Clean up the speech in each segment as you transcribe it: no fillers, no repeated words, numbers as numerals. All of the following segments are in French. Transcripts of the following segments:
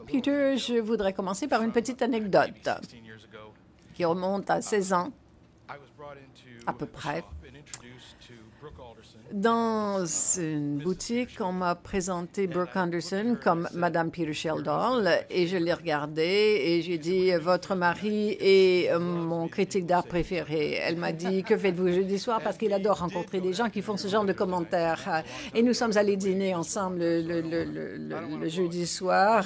Peter, je voudrais commencer par une petite anecdote qui remonte à 16 ans, à peu près. Dans une boutique, on m'a présenté Brooke Anderson comme Madame Peter Sheldon et je l'ai regardée et j'ai dit « Votre mari est mon critique d'art préféré ». Elle m'a dit « Que faites-vous jeudi soir ?» parce qu'il adore rencontrer des gens qui font ce genre de commentaires. Et nous sommes allés dîner ensemble le jeudi soir.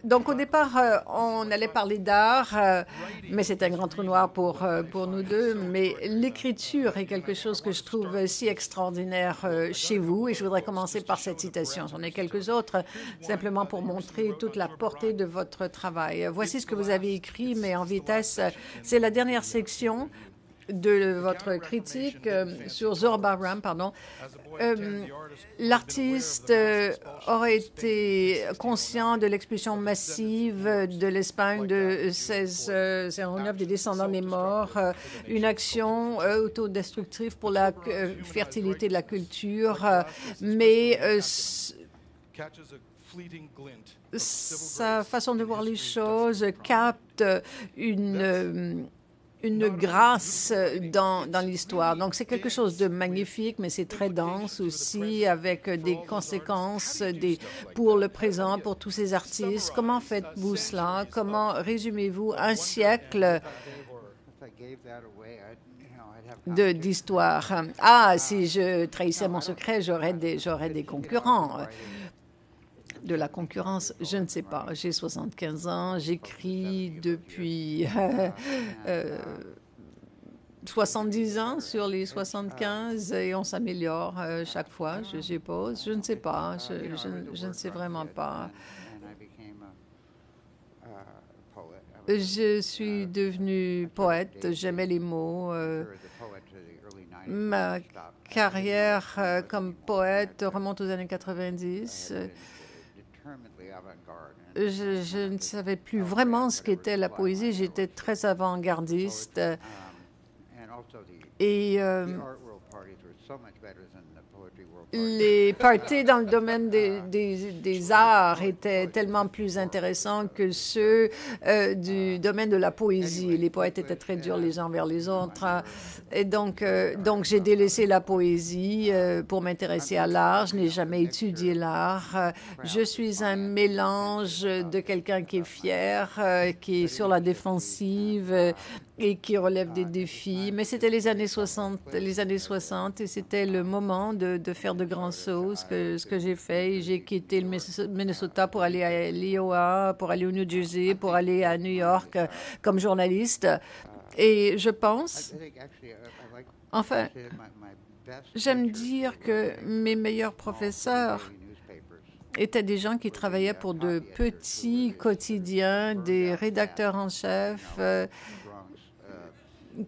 Donc, au départ, on allait parler d'art, mais c'est un grand trou noir pour nous deux. Mais l'écriture est quelque chose que je trouve si extraordinaire chez vous. Et je voudrais commencer par cette citation. J'en ai quelques autres, simplement pour montrer toute la portée de votre travail. Voici ce que vous avez écrit, mais en vitesse. C'est la dernière section de votre critique sur Zurbarram, pardon. L'artiste aurait été conscient de l'expulsion massive de l'Espagne de 1609 des descendants des morts, une action autodestructive pour la fertilité de la culture, mais sa façon de voir les choses capte une grâce dans l'histoire. Donc, c'est quelque chose de magnifique, mais c'est très dense aussi, avec des conséquences pour le présent, pour tous ces artistes. Comment faites-vous cela? Comment résumez-vous un siècle d'histoire? Ah, si je trahissais mon secret, j'aurais des concurrents. De la concurrence, je ne sais pas. J'ai 75 ans, j'écris depuis 70 ans sur les 75 et on s'améliore chaque fois, je suppose. Je ne sais pas, je ne sais vraiment pas. Je suis devenue poète, j'aimais les mots. Ma carrière comme poète remonte aux années 90. Je ne savais plus vraiment ce qu'était la poésie. J'étais très avant-gardiste. Et les parties dans le domaine des arts étaient tellement plus intéressants que ceux du domaine de la poésie. Les poètes étaient très durs les uns vers les autres. Et donc j'ai délaissé la poésie pour m'intéresser à l'art. Je n'ai jamais étudié l'art. Je suis un mélange de quelqu'un qui est fier, qui est sur la défensive et qui relève des défis. Mais c'était les années 60 et c'était le moment de faire de grands sauts, ce que j'ai fait. J'ai quitté le Minnesota pour aller à l'Iowa, pour aller au New Jersey, pour aller à New York comme journaliste. Et je pense, enfin, j'aime dire que mes meilleurs professeurs étaient des gens qui travaillaient pour de petits quotidiens, des rédacteurs en chef,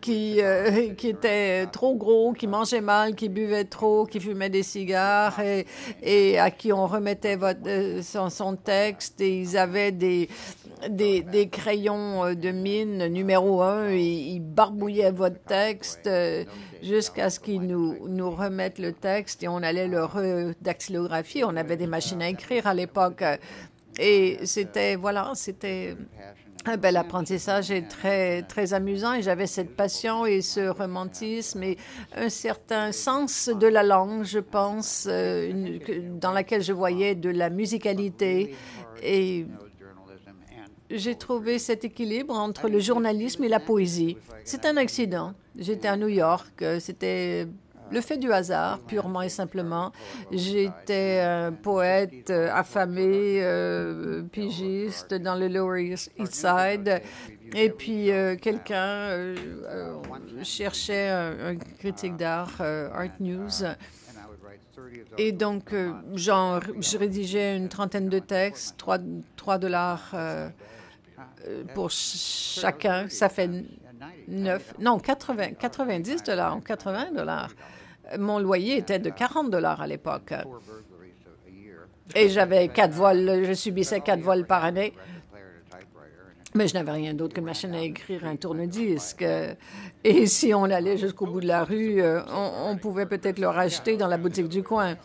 qui étaient trop gros, qui mangeaient mal, qui buvaient trop, qui fumaient des cigares et à qui on remettait son texte et ils avaient des crayons de mine numéro 1 et ils barbouillaient votre texte jusqu'à ce qu'ils nous remettent le texte et on allait le redactylographier. On avait des machines à écrire à l'époque et c'était un bel apprentissage et très, très amusant. Et j'avais cette passion et ce romantisme et un certain sens de la langue, je pense, dans laquelle je voyais de la musicalité. Et j'ai trouvé cet équilibre entre le journalisme et la poésie. C'est un accident. J'étais à New York. C'était le fait du hasard, purement et simplement. J'étais un poète affamé, pigiste dans le Lower East Side. Et puis, quelqu'un cherchait un critique d'art, Art News. Et donc, je rédigeais une trentaine de textes, 3 dollars pour chacun. Ça fait 90 dollars, 80 dollars. Mon loyer était de 40 dollars à l'époque. Et j'avais 4 vols, je subissais 4 vols par année. Mais je n'avais rien d'autre qu'une machine à écrire, un tourne-disque. Et si on allait jusqu'au bout de la rue, on pouvait peut-être le racheter dans la boutique du coin.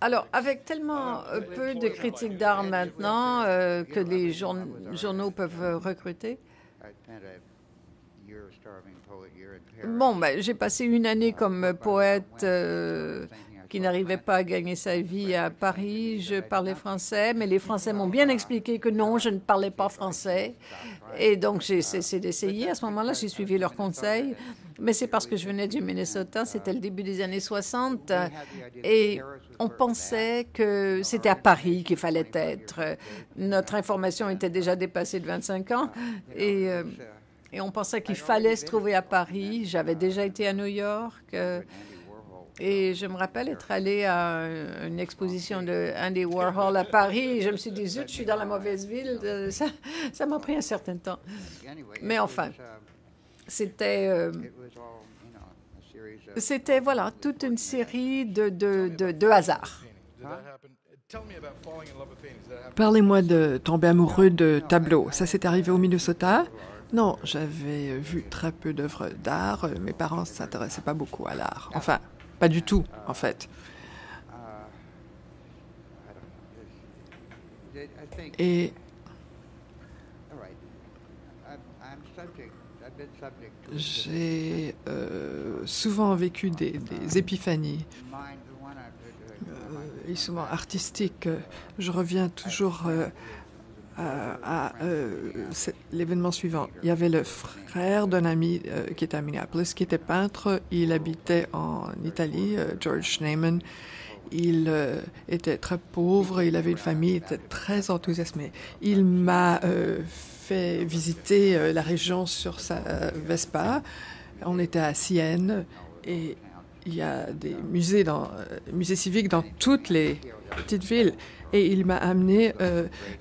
Alors, avec tellement peu de critiques d'art maintenant que les journaux peuvent recruter, bon, ben, j'ai passé une année comme poète qui n'arrivait pas à gagner sa vie à Paris. Je parlais français, mais les Français m'ont bien expliqué que non, je ne parlais pas français. Et donc, j'ai cessé d'essayer. À ce moment-là, j'ai suivi leurs conseils. Mais c'est parce que je venais du Minnesota, c'était le début des années 60. Et on pensait que c'était à Paris qu'il fallait être. Notre information était déjà dépassée de 25 ans. Et on pensait qu'il fallait se trouver à Paris. J'avais déjà été à New York. Et je me rappelle être allée à une exposition de Andy Warhol à Paris. Et je me suis dit, zut, je suis dans la mauvaise ville. Ça m'a pris un certain temps. Mais enfin, c'était, voilà, toute une série de hasards. Parlez-moi de tomber amoureux de tableaux. Ça s'est arrivé au Minnesota? Non, j'avais vu très peu d'œuvres d'art. Mes parents ne s'intéressaient pas beaucoup à l'art. Enfin, pas du tout, en fait. Et j'ai souvent vécu des épiphanies, et souvent artistiques. Je reviens toujours à l'événement suivant. Il y avait le frère d'un ami qui était à Minneapolis, qui était peintre. Il habitait en Italie, George Schneemann. Il était très pauvre, il avait une famille, il était très enthousiasmé. Il m'a fait visiter la région sur sa Vespa. On était à Sienne et il y a des musées civiques dans toutes les petites villes. Et il m'a amené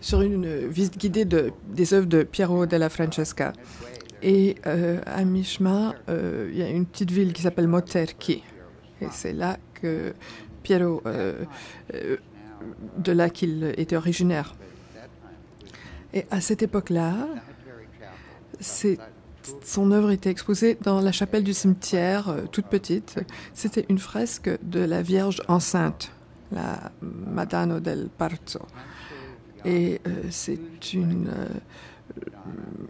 sur une visite guidée des œuvres de Piero della Francesca. Et à mi-chemin, il y a une petite ville qui s'appelle Moterchi. Et c'est là que Piero, de là qu'il était originaire. Et à cette époque-là, son œuvre était exposée dans la chapelle du cimetière, toute petite. C'était une fresque de la Vierge enceinte, la Madonna del Parto. Et c'est une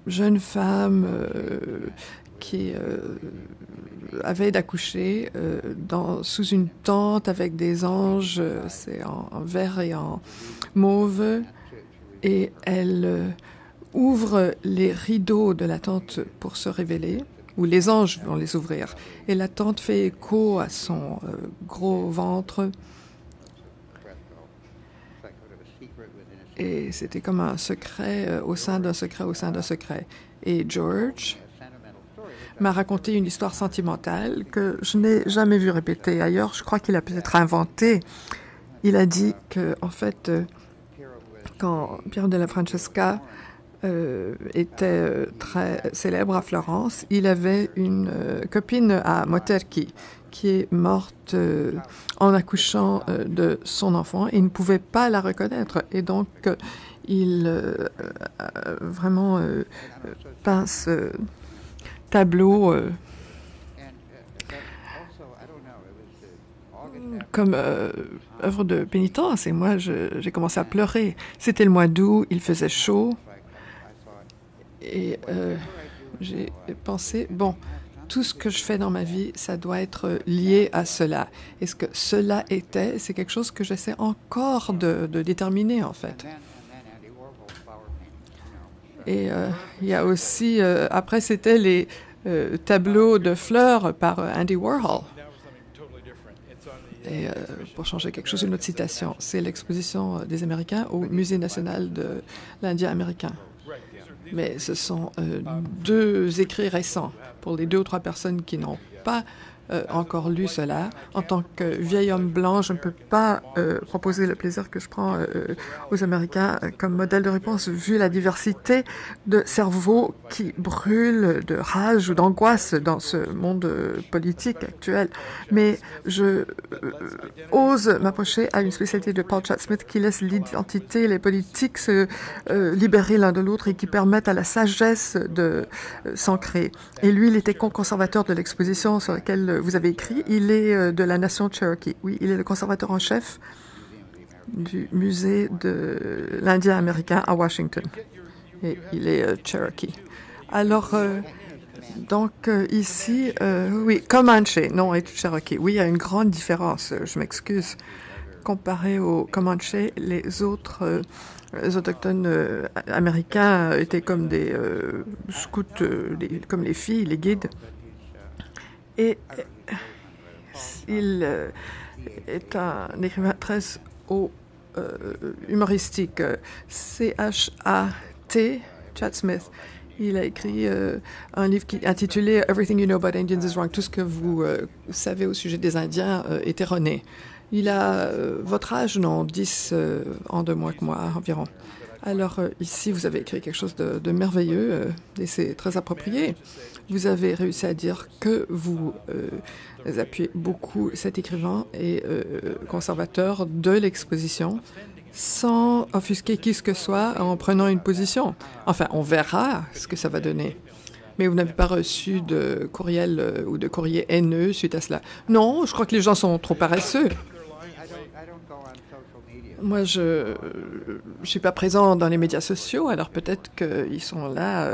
jeune femme qui avait d'accoucher sous une tente avec des anges, c'est en vert et en mauve, et elle ouvre les rideaux de la tente pour se révéler, ou les anges vont les ouvrir, et la tente fait écho à son gros ventre. Et c'était comme un secret au sein d'un secret au sein d'un secret. Et George m'a raconté une histoire sentimentale que je n'ai jamais vue répétée ailleurs. Je crois qu'il a peut-être inventé. Il a dit que, en fait, quand Piero della Francesca était très célèbre à Florence, il avait une copine à Moterchi qui est morte en accouchant de son enfant et il ne pouvait pas la reconnaître. Et donc, il vraiment peint ce tableau comme œuvre de pénitence. Et moi, j'ai commencé à pleurer. C'était le mois d'août, il faisait chaud. Et j'ai pensé, bon, tout ce que je fais dans ma vie, ça doit être lié à cela. Et ce que cela était, c'est quelque chose que j'essaie encore de déterminer, en fait. Et il y a aussi, après, c'était les tableaux de fleurs par Andy Warhol. Et pour changer quelque chose, une autre citation, c'est l'exposition des Américains au Musée national de l'Indien américain. Mais ce sont deux écrits récents pour les 2 ou 3 personnes qui n'ont pas encore lu cela. En tant que vieil homme blanc, je ne peux pas proposer le plaisir que je prends aux Américains comme modèle de réponse, vu la diversité de cerveaux qui brûlent de rage ou d'angoisse dans ce monde politique actuel. Mais je ose m'approcher à une spécialité de Paul Chadsmith qui laisse l'identité et les politiques se libérer l'un de l'autre et qui permettent à la sagesse de s'ancrer. Et lui, il était conservateur de l'exposition sur laquelle vous avez écrit, il est de la nation Cherokee. Oui, il est le conservateur en chef du musée de l'Indien américain à Washington. Et il est Cherokee. Alors, ici, oui, Comanche, non, et Cherokee. Oui, il y a une grande différence, je m'excuse. Comparé aux Comanche, les autres autochtones américains étaient comme des scouts, comme les filles, les guides. Et il est un écrivain très humoristique. C-H-A-T, Chad Smith. Il a écrit un livre intitulé Everything You Know About Indians is Wrong. Tout ce que vous savez au sujet des Indiens est erroné. Il a votre âge, non, 10 ans de moins que moi environ. Alors ici, vous avez écrit quelque chose de merveilleux et c'est très approprié. Vous avez réussi à dire que vous appuyez beaucoup cet écrivain et conservateur de l'exposition sans offusquer qui que ce soit en prenant une position. Enfin, on verra ce que ça va donner. Mais vous n'avez pas reçu de courriel ou de courrier haineux suite à cela? Non, je crois que les gens sont trop paresseux. Moi, je suis pas présent dans les médias sociaux, alors peut-être qu'ils sont là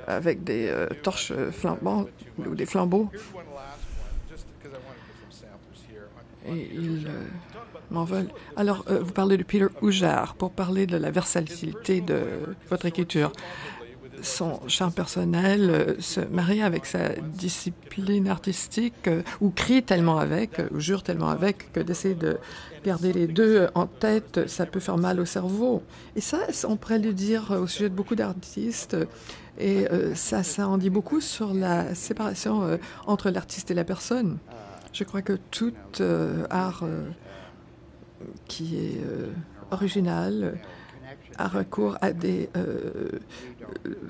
avec des torches flambantes ou des flambeaux. Et ils m'en veulent. Alors, vous parlez de Peter Hujar pour parler de la versatilité de votre écriture. Son champ personnel se marie avec sa discipline artistique ou crie tellement avec, ou jure tellement avec, que d'essayer de garder les deux en tête, ça peut faire mal au cerveau. Et ça, on pourrait le dire au sujet de beaucoup d'artistes. Et ça en dit beaucoup sur la séparation entre l'artiste et la personne. Je crois que tout art qui est original a recours à des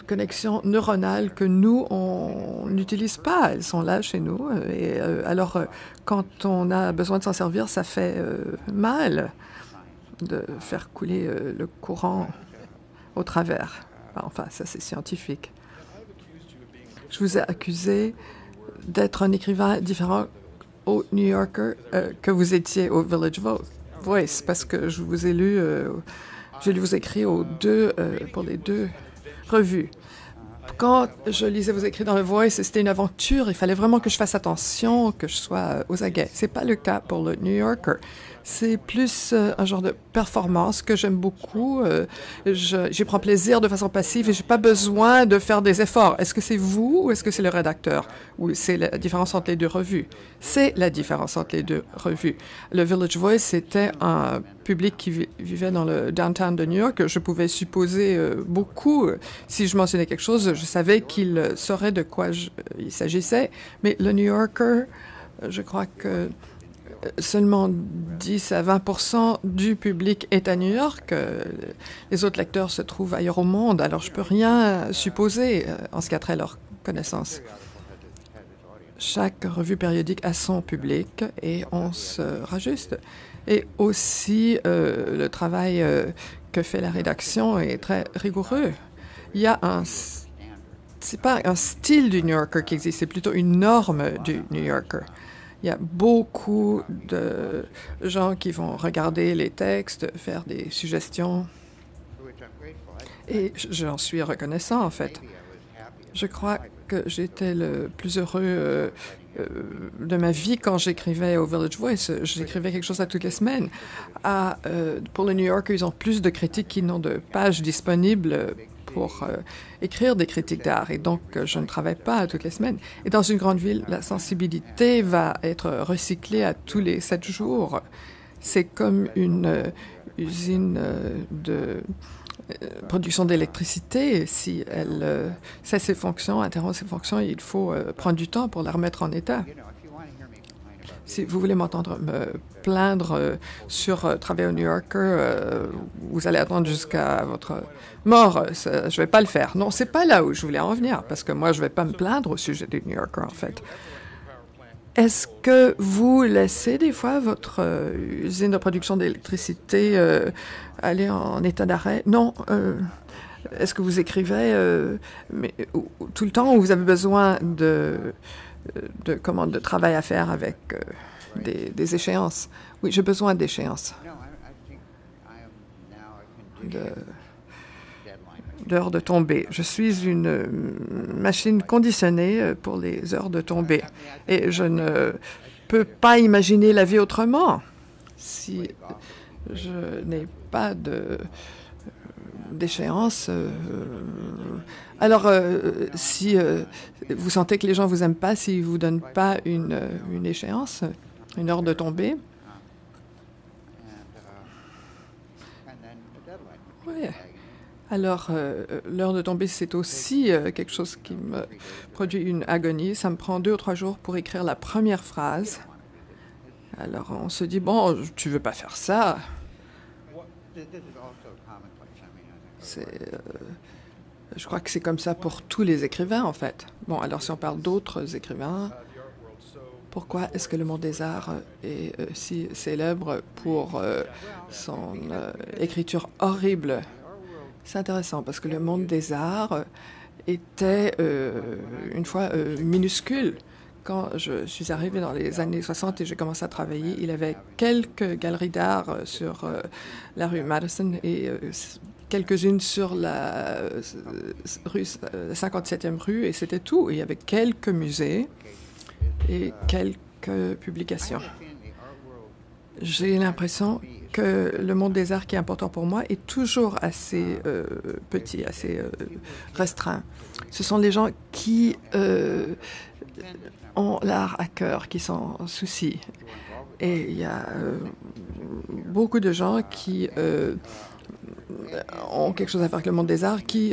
connexions neuronales que nous, on n'utilise pas. Elles sont là chez nous. Et alors, quand on a besoin de s'en servir, ça fait mal de faire couler le courant au travers. Enfin, ça, c'est scientifique. Je vous ai accusé d'être un écrivain différent au New Yorker que vous étiez au Village Voice, parce que je vous ai lu... J'ai lu vos écrits pour les deux revues. Quand je lisais vos écrits dans le Voice, c'était une aventure. Il fallait vraiment que je fasse attention, que je sois aux aguets. C'est pas le cas pour le New Yorker. C'est plus un genre de performance que j'aime beaucoup. J'y prends plaisir de façon passive et j'ai pas besoin de faire des efforts. Est-ce que c'est vous ou est-ce que c'est le rédacteur? Ou c'est la différence entre les deux revues? C'est la différence entre les deux revues. Le Village Voice, c'était un public qui vivait dans le downtown de New York. Je pouvais supposer beaucoup. Si je mentionnais quelque chose, je savais qu'il saurait de quoi il s'agissait. Mais le New Yorker, je crois que seulement 10 à 20% du public est à New York. Les autres lecteurs se trouvent ailleurs au monde, alors je peux rien supposer en ce qui a trait à leur connaissance. Chaque revue périodique a son public et on se rajuste. Et aussi, le travail que fait la rédaction est très rigoureux. Il y a c'est pas un style du New Yorker qui existe, c'est plutôt une norme du New Yorker. Il y a beaucoup de gens qui vont regarder les textes, faire des suggestions. Et j'en suis reconnaissant, en fait. Je crois que j'étais le plus heureux de ma vie quand j'écrivais au Village Voice. J'écrivais quelque chose à toutes les semaines. Pour le New Yorker, ils ont plus de critiques qu'ils n'ont de pages disponibles pour écrire des critiques d'art. Et donc, je ne travaille pas toutes les semaines. Et dans une grande ville, la sensibilité va être recyclée à tous les 7 jours. C'est comme une usine de production d'électricité. Si elle cesse ses fonctions, interrompt ses fonctions, il faut prendre du temps pour la remettre en état. Si vous voulez m'entendre me plaindre sur travailler au New Yorker, vous allez attendre jusqu'à votre mort. Je ne vais pas le faire. Non, c'est pas là où je voulais en venir, parce que moi, je ne vais pas me plaindre au sujet du New Yorker, en fait. Est-ce que vous laissez des fois votre usine de production d'électricité aller en état d'arrêt? Non. Est-ce que vous écrivez tout le temps ou vous avez besoin de de travail à faire avec des échéances. Oui, j'ai besoin d'échéances, d'heures de tombée. Je suis une machine conditionnée pour les heures de tombée. Et je ne peux pas imaginer la vie autrement si je n'ai pas d'échéance. Alors, si vous sentez que les gens vous aiment pas, s'ils vous donnent pas une échéance, une heure de tombée, oui. Alors, l'heure de tombée, c'est aussi quelque chose qui me produit une agonie. Ça me prend 2 ou 3 jours pour écrire la première phrase. Alors, on se dit, bon, tu veux pas faire ça. Je crois que c'est comme ça pour tous les écrivains, en fait. Bon, alors si on parle d'autres écrivains, pourquoi est-ce que le monde des arts est si célèbre pour son écriture horrible? C'est intéressant parce que le monde des arts était une fois minuscule. Quand je suis arrivée dans les années 60 et j'ai commencé à travailler, il y avait quelques galeries d'art sur la rue Madison et quelques-unes sur la 57e rue, et c'était tout. Il y avait quelques musées et quelques publications. J'ai l'impression que le monde des arts qui est important pour moi est toujours assez petit, assez restreint. Ce sont les gens qui ont l'art à cœur, qui s'en soucient. Et il y a beaucoup de gens qui ont quelque chose à faire avec le monde des arts qui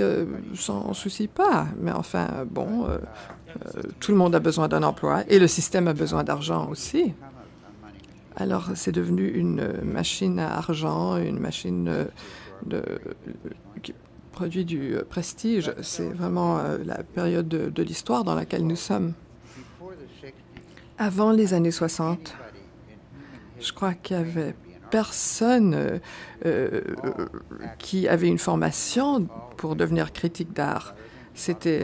s'en soucient pas. Mais enfin, bon, tout le monde a besoin d'un emploi et le système a besoin d'argent aussi. Alors, c'est devenu une machine à argent, une machine qui produit du prestige. C'est vraiment la période de l'histoire dans laquelle nous sommes. Avant les années 60, je crois qu'il y avait personne qui avait une formation pour devenir critique d'art. C'était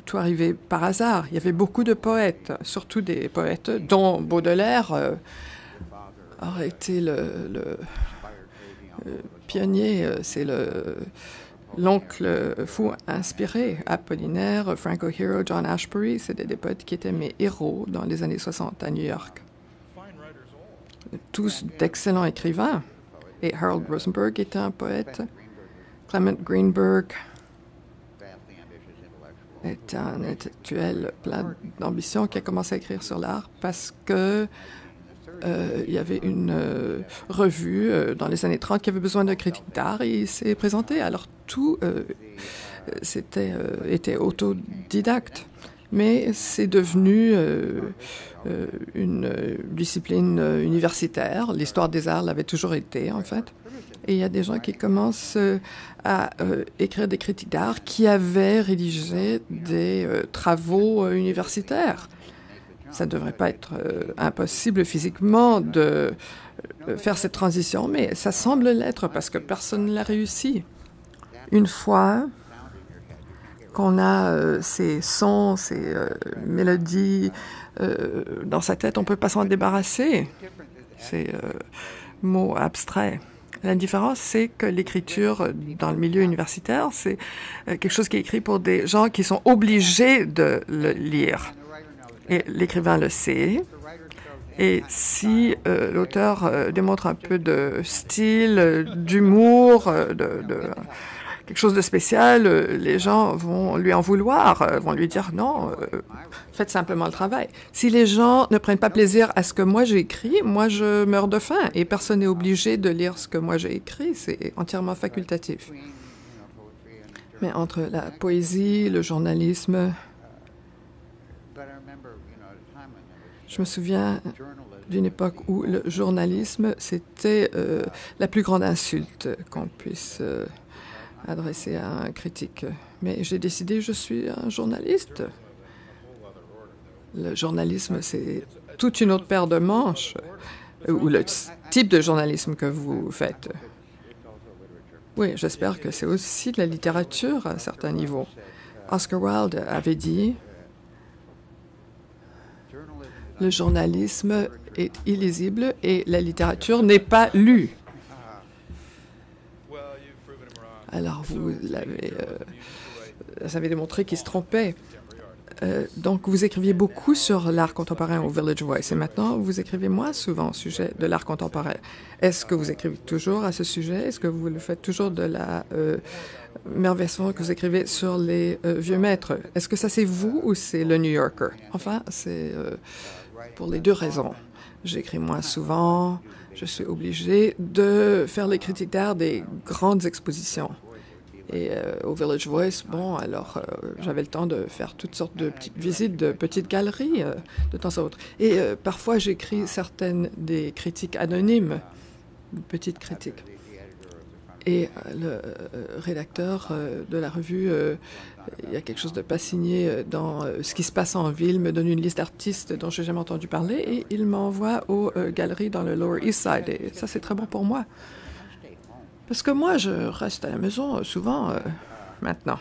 tout arrivé par hasard. Il y avait beaucoup de poètes, surtout des poètes dont Baudelaire aurait été le pionnier. C'est l'oncle fou inspiré. Apollinaire, Frank O'Hara, John Ashbery, c'était des poètes qui étaient mes héros dans les années 60 à New York. Tous d'excellents écrivains. Et Harold Rosenberg était un poète. Clement Greenberg est un intellectuel plein d'ambition qui a commencé à écrire sur l'art parce que il y avait une revue dans les années 30 qui avait besoin de critiques d'art et il s'est présenté. Alors tout était autodidacte. Mais c'est devenu une discipline universitaire. L'histoire des arts l'avait toujours été, en fait. Et il y a des gens qui commencent à écrire des critiques d'art qui avaient rédigé des travaux universitaires. Ça ne devrait pas être impossible physiquement de faire cette transition, mais ça semble l'être parce que personne ne l'a réussi. Une fois qu'on a ces sons, ces mélodies dans sa tête, on ne peut pas s'en débarrasser. Ces mots abstraits. La différence, c'est que l'écriture dans le milieu universitaire, c'est quelque chose qui est écrit pour des gens qui sont obligés de le lire. Et l'écrivain le sait. Et si l'auteur démontre un peu de style, d'humour, quelque chose de spécial, les gens vont lui en vouloir, vont lui dire non, faites simplement le travail. Si les gens ne prennent pas plaisir à ce que moi j'ai écrit, moi je meurs de faim et personne n'est obligé de lire ce que moi j'ai écrit, c'est entièrement facultatif. Mais entre la poésie, le journalisme, je me souviens d'une époque où le journalisme, c'était la plus grande insulte qu'on puisse adresser à un critique. Mais j'ai décidé, je suis un journaliste. Le journalisme, c'est toute une autre paire de manches, ou le type de journalisme que vous faites. Oui, j'espère que c'est aussi de la littérature à un certain niveau. Oscar Wilde avait dit Le journalisme est illisible et la littérature n'est pas lue. Alors, vous avez démontré qu'il se trompait. Donc, vous écriviez beaucoup sur l'art contemporain au Village Voice et maintenant, vous écrivez moins souvent au sujet de l'art contemporain. Est-ce que vous écrivez toujours à ce sujet? Est-ce que vous le faites toujours de la même façon que vous écrivez sur les vieux maîtres? Est-ce que ça, c'est vous ou c'est le New Yorker? Enfin, c'est pour les deux raisons. J'écris moins souvent, je suis obligée de faire les critiques d'art des grandes expositions. Et au Village Voice, bon, alors j'avais le temps de faire toutes sortes de petites visites de petites galeries de temps à autre. Et parfois, j'écris certaines des critiques anonymes, de petites critiques. Et le rédacteur de la revue, il y a quelque chose de pas signé dans ce qui se passe en ville, me donne une liste d'artistes dont je n'ai jamais entendu parler et il m'envoie aux galeries dans le Lower East Side. Et ça, c'est très bon pour moi. Parce que moi, je reste à la maison souvent maintenant.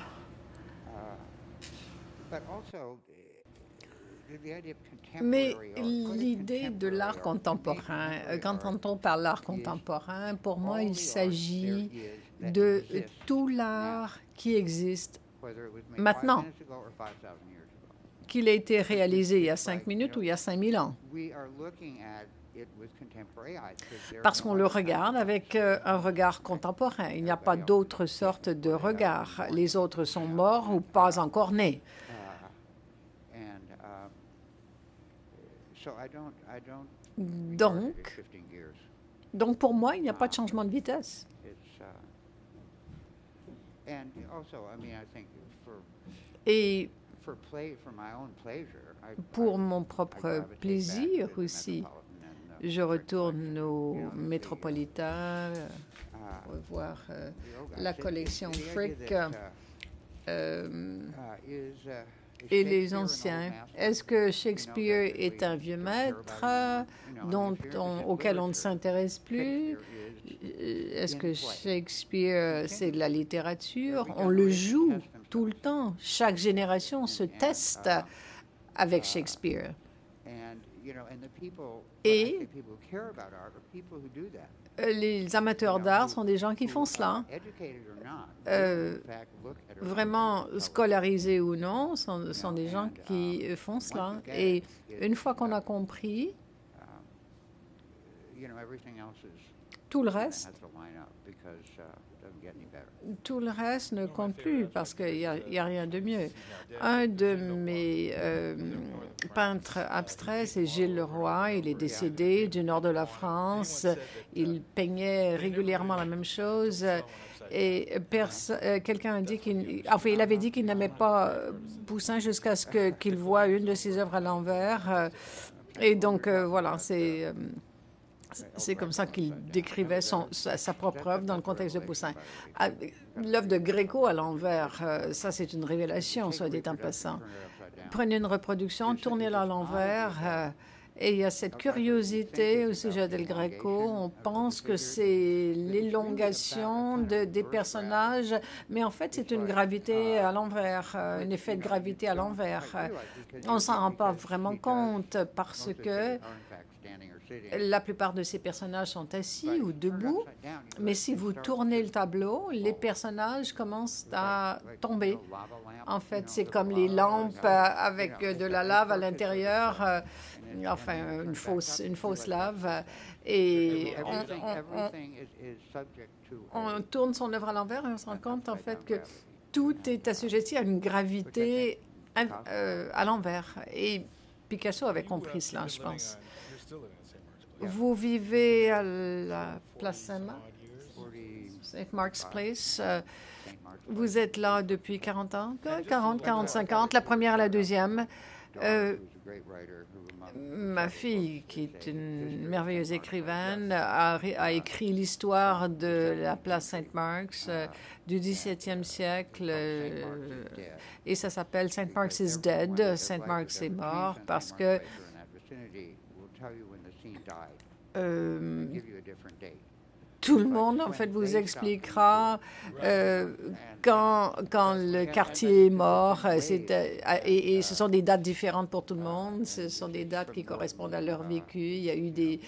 Mais l'idée de l'art contemporain, qu'entend-on par l'art contemporain? Pour moi, il s'agit de tout l'art qui existe maintenant, qu'il a été réalisé il y a 5 minutes ou il y a 5000 ans. Parce qu'on le regarde avec un regard contemporain. Il n'y a pas d'autre sorte de regard. Les autres sont morts ou pas encore nés. Donc pour moi, il n'y a pas de changement de vitesse. Et pour mon propre plaisir aussi, je retourne au Métropolitain voir la collection Frick et les anciens. Est-ce que Shakespeare est un vieux maître auquel on ne s'intéresse plus? Est-ce que Shakespeare, c'est de la littérature? On le joue tout le temps. Chaque génération se teste avec Shakespeare. Et les amateurs d'art sont des gens qui font cela. Vraiment scolarisés ou non, sont des gens qui font cela. Et une fois qu'on a compris, tout le reste ne compte plus parce qu'il n'y a rien de mieux. Un de mes peintres abstraits, c'est Gilles Leroy. Il est décédé du nord de la France. Il peignait régulièrement la même chose. Et quelqu'un a dit il avait dit qu'il n'aimait pas Poussin jusqu'à ce qu'il voit une de ses œuvres à l'envers. Et donc, voilà, c'est comme ça qu'il décrivait sa propre œuvre dans le contexte de Poussin. L'œuvre de Gréco à l'envers, ça c'est une révélation, soit dit en passant. Prenez une reproduction, tournez-la à l'envers, et il y a cette curiosité au sujet d'El Greco. On pense que c'est l'élongation des personnages, mais en fait c'est une gravité à l'envers, un effet de gravité à l'envers. On ne s'en rend pas vraiment compte parce que la plupart de ces personnages sont assis ou debout, mais si vous tournez le tableau, les personnages commencent à tomber. En fait, c'est comme les lampes avec de la lave à l'intérieur, enfin une fausse lave, et on tourne son œuvre à l'envers et on se rend compte en fait que tout est assujetti à une gravité à l'envers. Et Picasso avait compris cela, je pense. Vous vivez à la place Saint-Marc, St. Mark's Place. Vous êtes là depuis 40 ans, 45 ans, la première et la deuxième. Ma fille, qui est une merveilleuse écrivaine, a écrit l'histoire de la place Saint-Marc's du XVIIe siècle et ça s'appelle St. Mark's is Dead. St. Mark's est mort parce que tout le monde, en fait, vous expliquera quand le quartier est mort. Et ce sont des dates différentes pour tout le monde. Ce sont des dates qui correspondent à leur vécu. Il y a eu des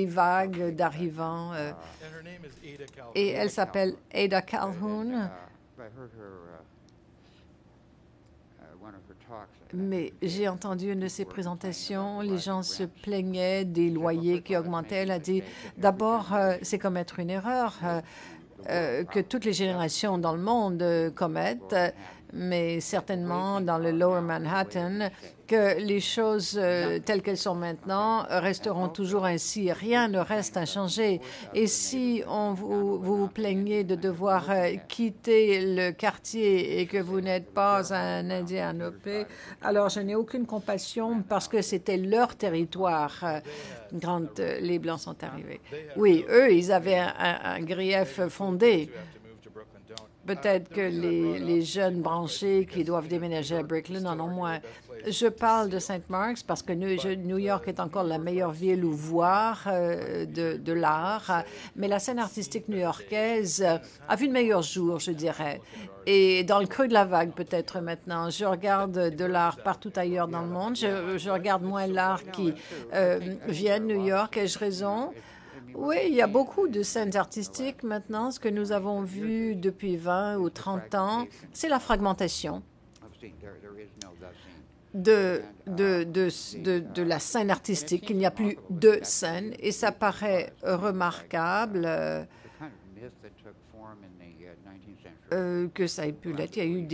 vagues d'arrivants. Et elle s'appelle Ada Calhoun. Mais j'ai entendu une de ses présentations, les gens se plaignaient des loyers qui augmentaient. Elle a dit, d'abord, c'est commettre une erreur que toutes les générations dans le monde commettent, mais certainement dans le Lower Manhattan, que les choses telles qu'elles sont maintenant resteront toujours ainsi. Rien ne reste inchangé. Et si vous vous plaignez de devoir quitter le quartier et que vous n'êtes pas un Indianopé, alors je n'ai aucune compassion parce que c'était leur territoire quand les Blancs sont arrivés. Oui, eux, ils avaient un grief fondé. Peut-être que les jeunes branchés qui doivent déménager à Brooklyn en ont moins. Je parle de St. Mark's parce que New York est encore la meilleure ville où voir de l'art, mais la scène artistique new-yorkaise a vu de meilleurs jours, je dirais. Et dans le creux de la vague, peut-être maintenant, je regarde de l'art partout ailleurs dans le monde. Je regarde moins l'art qui vient de New York. Ai-je raison? Oui, il y a beaucoup de scènes artistiques maintenant. Ce que nous avons vu depuis 20 ou 30 ans, c'est la fragmentation de la scène artistique. Il n'y a plus de scène et ça paraît remarquable que ça ait pu l'être. Il y a eu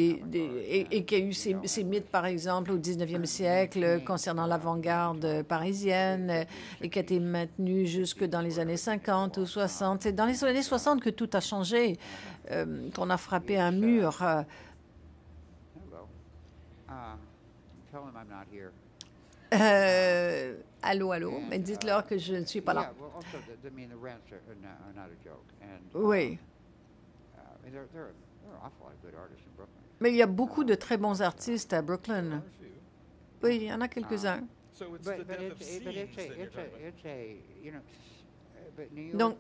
et qu'il y a eu ces mythes, par exemple, au 19e siècle concernant l'avant-garde parisienne et qui a été maintenu jusque dans les années 50 ou 60. C'est dans les années 60 que tout a changé, qu'on a frappé un mur. Allô, allô, mais dites-leur que je ne suis pas là. Oui. Mais il y a beaucoup de très bons artistes à Brooklyn. Oui, il y en a quelques-uns. Donc,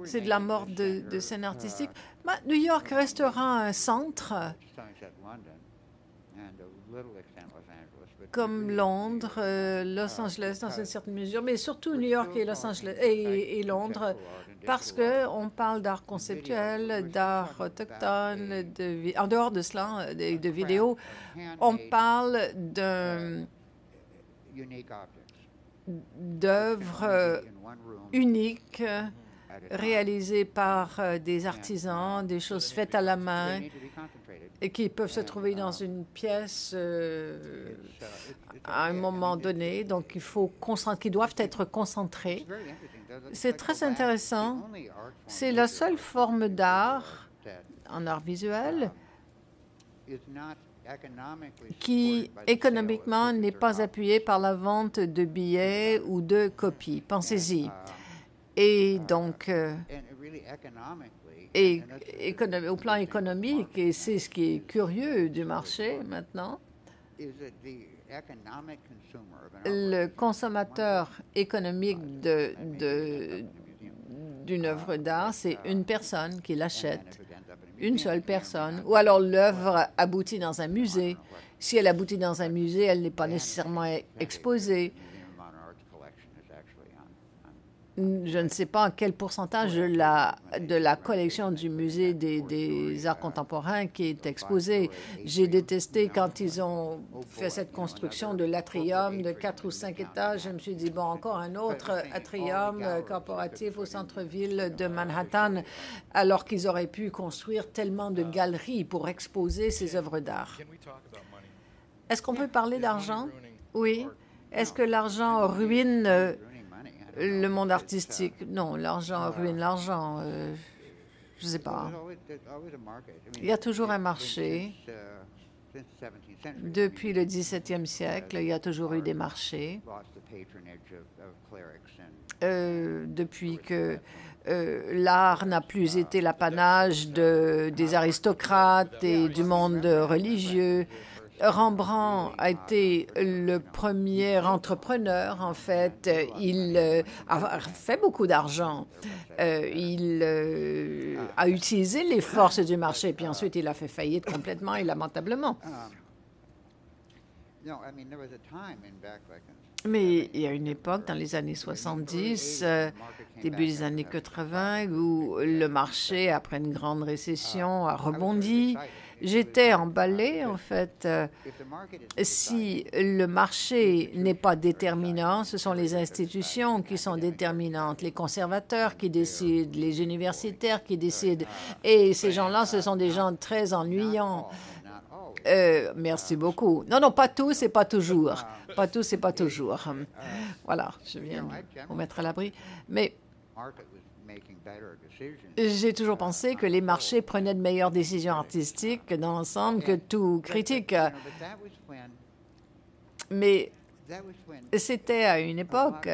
c'est de la mort de scène artistique. New York restera un centre comme Londres, Los Angeles dans une certaine mesure, mais surtout New York et Los Angeles et Londres, parce qu'on parle d'art conceptuel, d'art autochtone, en dehors de cela, de vidéos, on parle d'œuvres uniques réalisées par des artisans, des choses faites à la main, et qui peuvent se trouver dans une pièce à un moment donné, donc qui doivent être concentrés. C'est très intéressant. C'est la seule forme d'art, en art visuel, qui économiquement n'est pas appuyée par la vente de billets ou de copies. Pensez-y. Et donc, au plan économique, et c'est ce qui est curieux du marché maintenant, le consommateur économique d'une œuvre d'art, c'est une personne qui l'achète, une seule personne, ou alors l'œuvre aboutit dans un musée. Si elle aboutit dans un musée, elle n'est pas nécessairement exposée. Je ne sais pas quel pourcentage de la collection du musée des arts contemporains qui est exposée. J'ai détesté quand ils ont fait cette construction de l'atrium de 4 ou 5 étages. Je me suis dit, bon, encore un autre atrium corporatif au centre-ville de Manhattan, alors qu'ils auraient pu construire tellement de galeries pour exposer ces œuvres d'art. Est-ce qu'on peut parler d'argent? Oui. Est-ce que l'argent ruine le monde artistique? Non, l'argent ruine l'argent. Je ne sais pas. Il y a toujours un marché. Depuis le 17e siècle, il y a toujours eu des marchés. Depuis que l'art n'a plus été l'apanage des aristocrates et du monde religieux, Rembrandt a été le premier entrepreneur, en fait. Il a fait beaucoup d'argent. Il a utilisé les forces du marché, puis ensuite il a fait faillite complètement et lamentablement. Mais il y a une époque, dans les années 70, début des années 80, où le marché, après une grande récession, a rebondi. J'étais emballée, en fait. Si le marché n'est pas déterminant, ce sont les institutions qui sont déterminantes, les conservateurs qui décident, les universitaires qui décident. Et ces gens-là, ce sont des gens très ennuyants. Merci beaucoup. Non, non, pas tous et pas toujours. Pas tous et pas toujours. Voilà, je viens de vous mettre à l'abri. Mais j'ai toujours pensé que les marchés prenaient de meilleures décisions artistiques dans l'ensemble que tout critique. Mais c'était à une époque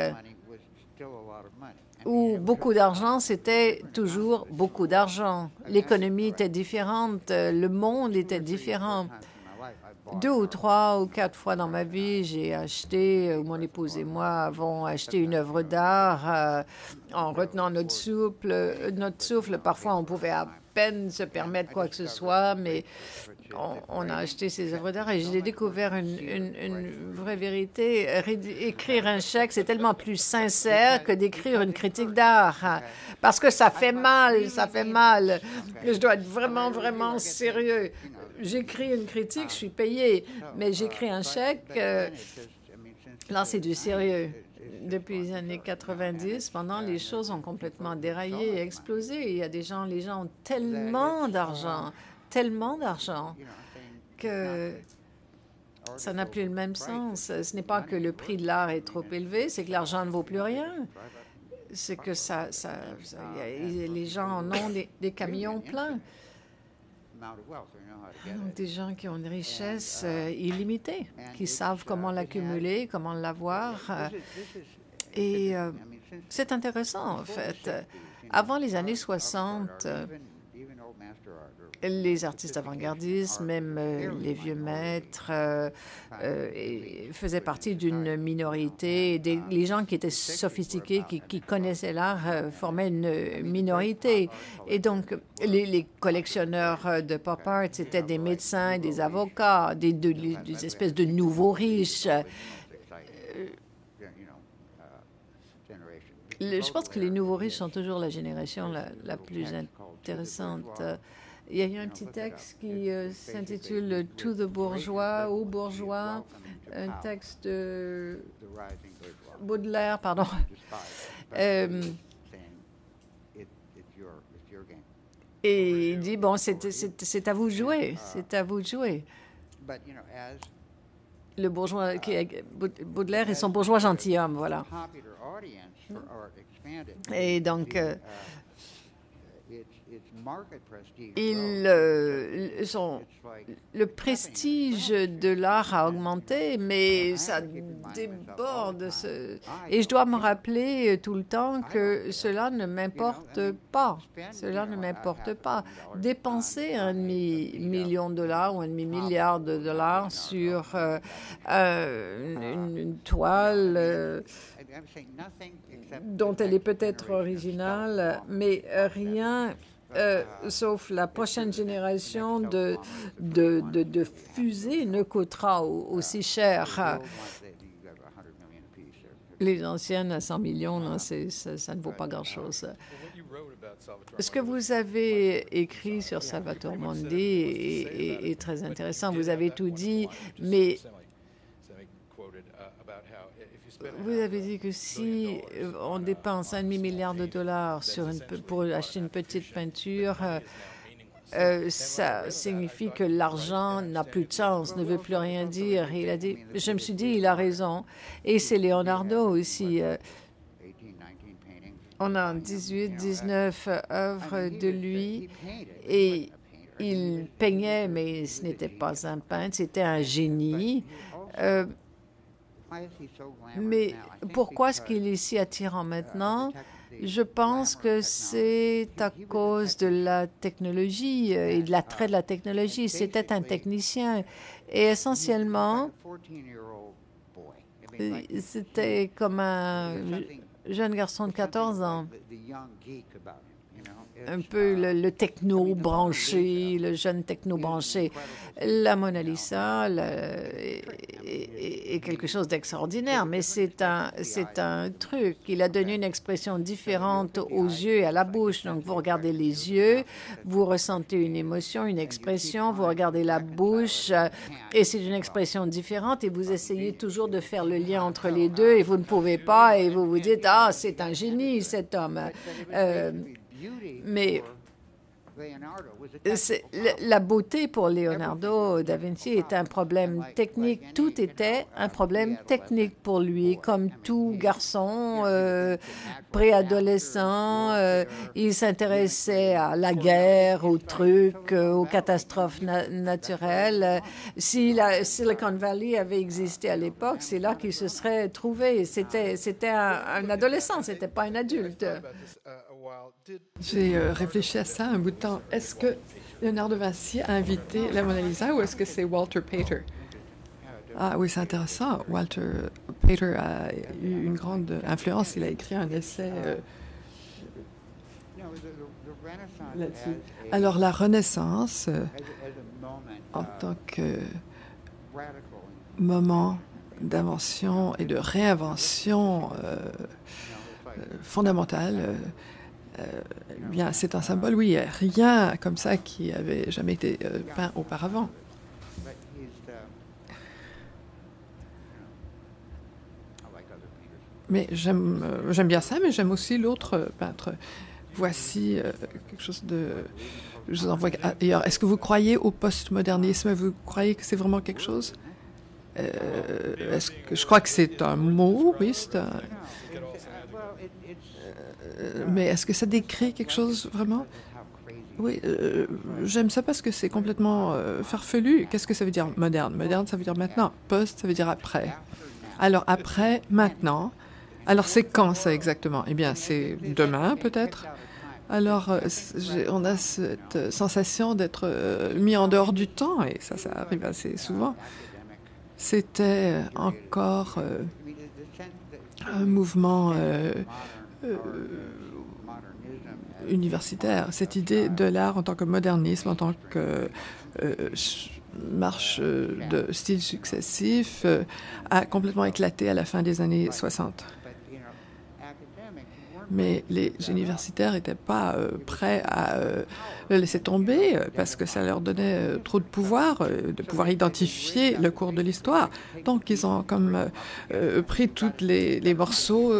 où beaucoup d'argent, c'était toujours beaucoup d'argent. L'économie était différente, le monde était différent. 2 ou 3 ou 4 fois dans ma vie, j'ai acheté, mon épouse et moi avons acheté une œuvre d'art en retenant notre souffle. Parfois, on pouvait à peine se permettre quoi que ce soit, mais on a acheté ces œuvres d'art et j'ai découvert une vraie vérité. Écrire un chèque, c'est tellement plus sincère que d'écrire une critique d'art. Parce que ça fait mal, ça fait mal. Je dois être vraiment, vraiment sérieux. J'écris une critique, je suis payé, mais j'écris un chèque, là, c'est du sérieux. Depuis les années 90, pendant, les choses ont complètement déraillé et explosé. Il y a les gens ont tellement d'argent que ça n'a plus le même sens. Ce n'est pas que le prix de l'art est trop élevé, c'est que l'argent ne vaut plus rien. C'est que les gens en ont des camions pleins. Donc, des gens qui ont une richesse illimitée, qui savent comment l'accumuler, comment l'avoir. Et c'est intéressant, en fait. Avant les années 60, les artistes avant-gardistes, même les vieux maîtres, faisaient partie d'une minorité. Les gens qui étaient sophistiqués, qui connaissaient l'art, formaient une minorité. Et donc, les collectionneurs de pop art, c'était des médecins, des avocats, des espèces de nouveaux riches. Je pense que les nouveaux riches sont toujours la génération la plus intéressante. Il y a eu un petit texte qui s'intitule « To the bourgeois » ou « bourgeois », un texte de Baudelaire, pardon. Et il dit, bon, c'est à vous de jouer, c'est à vous de jouer. Le bourgeois, Baudelaire et son bourgeois gentilhomme, voilà. Et donc, le prestige de l'art a augmenté, mais ça déborde. Et je dois me rappeler tout le temps que cela ne m'importe pas. Cela ne m'importe pas. Dépenser un demi-million de dollars ou un demi-milliard de dollars sur une toile dont elle est peut-être originale, mais rien sauf la prochaine génération de fusées ne coûtera aussi cher. Les anciennes à 100 millions, là, ça ne vaut pas grand-chose. Ce que vous avez écrit sur Salvatore Mundi est très intéressant. Vous avez tout dit, mais vous avez dit que si on dépense un demi-milliard de dollars pour acheter une petite peinture, ça signifie que l'argent n'a plus de sens, ne veut plus rien dire. Il a dit, je me suis dit, il a raison. Et c'est Leonardo aussi. On a 18, 19 œuvres de lui et il peignait, mais ce n'était pas un peintre, c'était un génie. Mais pourquoi est-ce qu'il est si attirant maintenant? Je pense que c'est à cause de la technologie et de l'attrait de la technologie. C'était un technicien et essentiellement, c'était comme un jeune garçon de 14 ans. Un peu le techno branché, le jeune techno branché. La Mona Lisa est quelque chose d'extraordinaire, mais c'est un truc. Il a donné une expression différente aux yeux et à la bouche. Donc, vous regardez les yeux, vous ressentez une émotion, une expression, vous regardez la bouche, et c'est une expression différente, et vous essayez toujours de faire le lien entre les deux, et vous ne pouvez pas, et vous vous dites, ah, c'est un génie, cet homme. Mais la beauté pour Leonardo da Vinci est un problème technique. Tout était un problème technique pour lui, comme tout garçon préadolescent. Il s'intéressait à la guerre, aux trucs, aux catastrophes naturelles. Si la Silicon Valley avait existé à l'époque, c'est là qu'il se serait trouvé. C'était un adolescent, c'était pas un adulte. J'ai réfléchi à ça un bout de temps. Est-ce que Léonard de Vinci a invité la Mona Lisa ou est-ce que c'est Walter Pater? Ah oui, c'est intéressant. Walter Pater a eu une grande influence. Il a écrit un essai là-dessus. Alors, la Renaissance, en tant que moment d'invention et de réinvention fondamentale, bien, c'est un symbole, oui, rien comme ça qui avait jamais été peint auparavant. Mais j'aime bien ça, mais j'aime aussi l'autre peintre. Voici quelque chose de... Je vous envoie ailleurs. Est-ce que vous croyez au postmodernisme? Vous croyez que c'est vraiment quelque chose? Je crois que c'est un mot, oui, c'est un... mais est-ce que ça décrit quelque chose vraiment? Oui, j'aime ça parce que c'est complètement farfelu. Qu'est-ce que ça veut dire moderne? Moderne, ça veut dire maintenant. Post, ça veut dire après. Alors après, maintenant. Alors c'est quand ça exactement? Eh bien, c'est demain peut-être. Alors on a cette sensation d'être mis en dehors du temps et ça arrive assez souvent. C'était encore un mouvement universitaire. Cette idée de l'art en tant que modernisme, en tant que marche de styles successifs, a complètement éclaté à la fin des années 60. Mais les universitaires n'étaient pas prêts à le laisser tomber parce que ça leur donnait trop de pouvoir identifier le cours de l'histoire. Donc, ils ont comme pris tous les morceaux.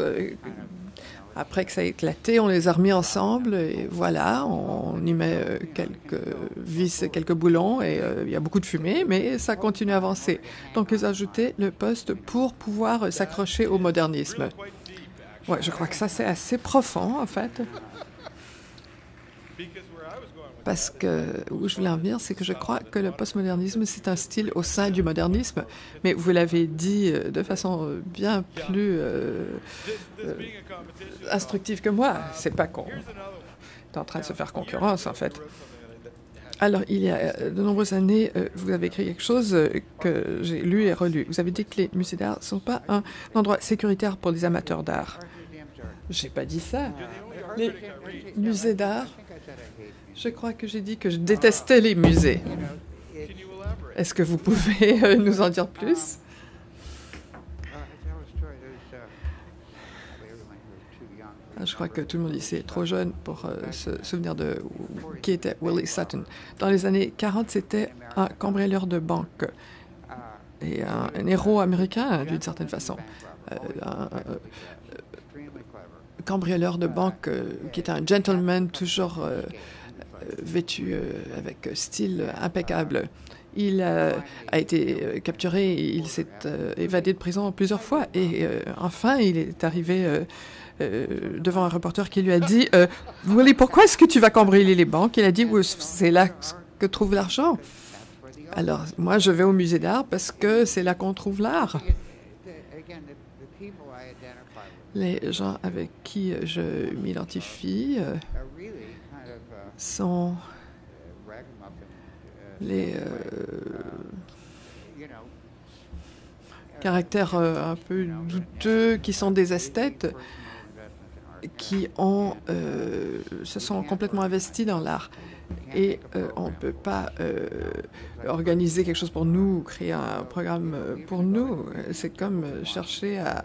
Après que ça a éclaté, on les a remis ensemble et voilà, on y met quelques vis, quelques boulons et il y a beaucoup de fumée, mais ça continue à avancer. Donc, ils ont ajouté le poste pour pouvoir s'accrocher au modernisme. Ouais, je crois que ça, c'est assez profond, en fait. Parce que où je voulais en venir, c'est que je crois que le postmodernisme, c'est un style au sein du modernisme. Mais vous l'avez dit de façon bien plus instructive que moi. C'est pas qu'on est en train de se faire concurrence, en fait. Alors, il y a de nombreuses années, vous avez écrit quelque chose que j'ai lu et relu. Vous avez dit que les musées d'art ne sont pas un endroit sécuritaire pour les amateurs d'art. J'ai pas dit ça. Les musées d'art, je crois que j'ai dit que je détestais les musées. Est-ce que vous pouvez nous en dire plus? Je crois que tout le monde ici est trop jeune pour se souvenir de qui était Willie Sutton. Dans les années 40, c'était un cambrioleur de banque et un héros américain, d'une certaine façon. Un cambrioleur de banque qui était un gentleman, toujours vêtu avec style impeccable. Il a été capturé, il s'est évadé de prison plusieurs fois et enfin, il est arrivé devant un reporter qui lui a dit « Willie, pourquoi est-ce que tu vas cambrioler les banques ?» Il a dit « C'est là que trouve l'argent. » Alors, moi, je vais au musée d'art parce que c'est là qu'on trouve l'art. Les gens avec qui je m'identifie sont les caractères un peu douteux qui sont des esthètes qui se sont complètement investis dans l'art. Et on ne peut pas organiser quelque chose pour nous, créer un programme pour nous. C'est comme chercher à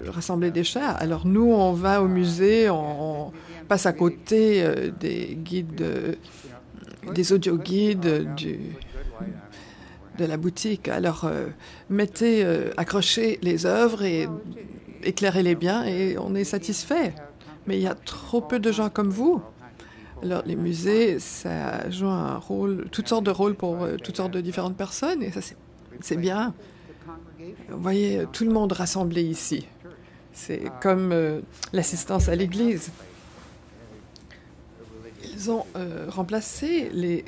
rassembler des chats. Alors nous, on va au musée, on passe à côté des guides, des audio-guides, de la boutique. Alors accrochez les œuvres et éclairez-les bien et on est satisfait. Mais il y a trop peu de gens comme vous. Alors, les musées, ça joue un rôle, toutes sortes de rôles pour toutes sortes de différentes personnes, et ça, c'est bien. Vous voyez, tout le monde rassemblé ici. C'est comme l'assistance à l'Église. Ils ont remplacé les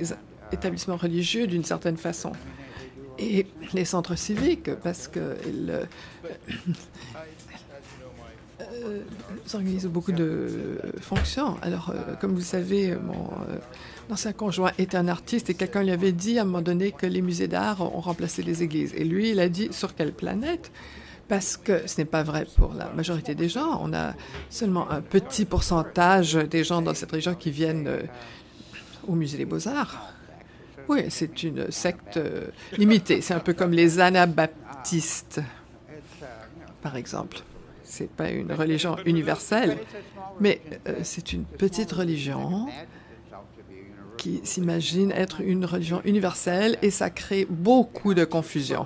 établissements religieux d'une certaine façon. Et les centres civiques, parce qu'ils organisent beaucoup de fonctions. Alors, comme vous savez, mon ancien conjoint était un artiste et quelqu'un lui avait dit à un moment donné que les musées d'art ont remplacé les églises. Et lui, il a dit, sur quelle planète? Parce que ce n'est pas vrai pour la majorité des gens. On a seulement un petit pourcentage des gens dans cette région qui viennent au musée des Beaux-Arts. Oui, c'est une secte limitée. C'est un peu comme les anabaptistes, par exemple. C'est pas une religion universelle, mais c'est une petite religion qui s'imagine être une religion universelle et ça crée beaucoup de confusion.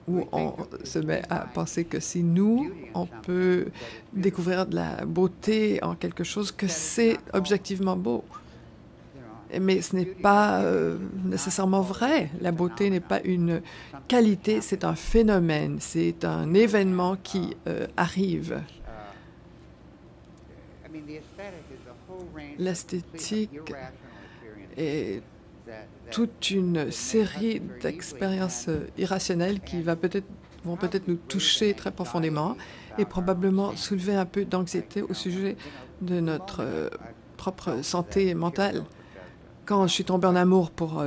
Où on se met à penser que si nous, on peut découvrir de la beauté en quelque chose, que c'est objectivement beau. Mais ce n'est pas nécessairement vrai. La beauté n'est pas une qualité, c'est un phénomène, c'est un événement qui arrive. L'esthétique est toute une série d'expériences irrationnelles qui vont peut-être nous toucher très profondément et probablement soulever un peu d'anxiété au sujet de notre propre santé mentale. Quand je suis tombée en amour pour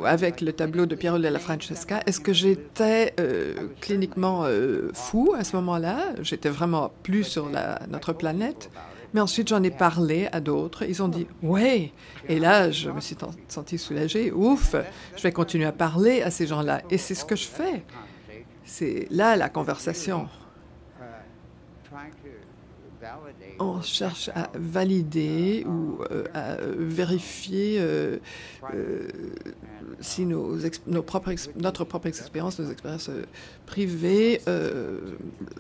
avec le tableau de Piero della Francesca, est-ce que j'étais cliniquement fou à ce moment-là? J'étais vraiment plus sur notre planète. Mais ensuite, j'en ai parlé à d'autres. Ils ont dit « ouais ». Et là, je me suis sentie soulagée. Ouf, je vais continuer à parler à ces gens-là. Et c'est ce que je fais. C'est là la conversation. On cherche à valider ou à vérifier si notre propre expérience, nos expériences privées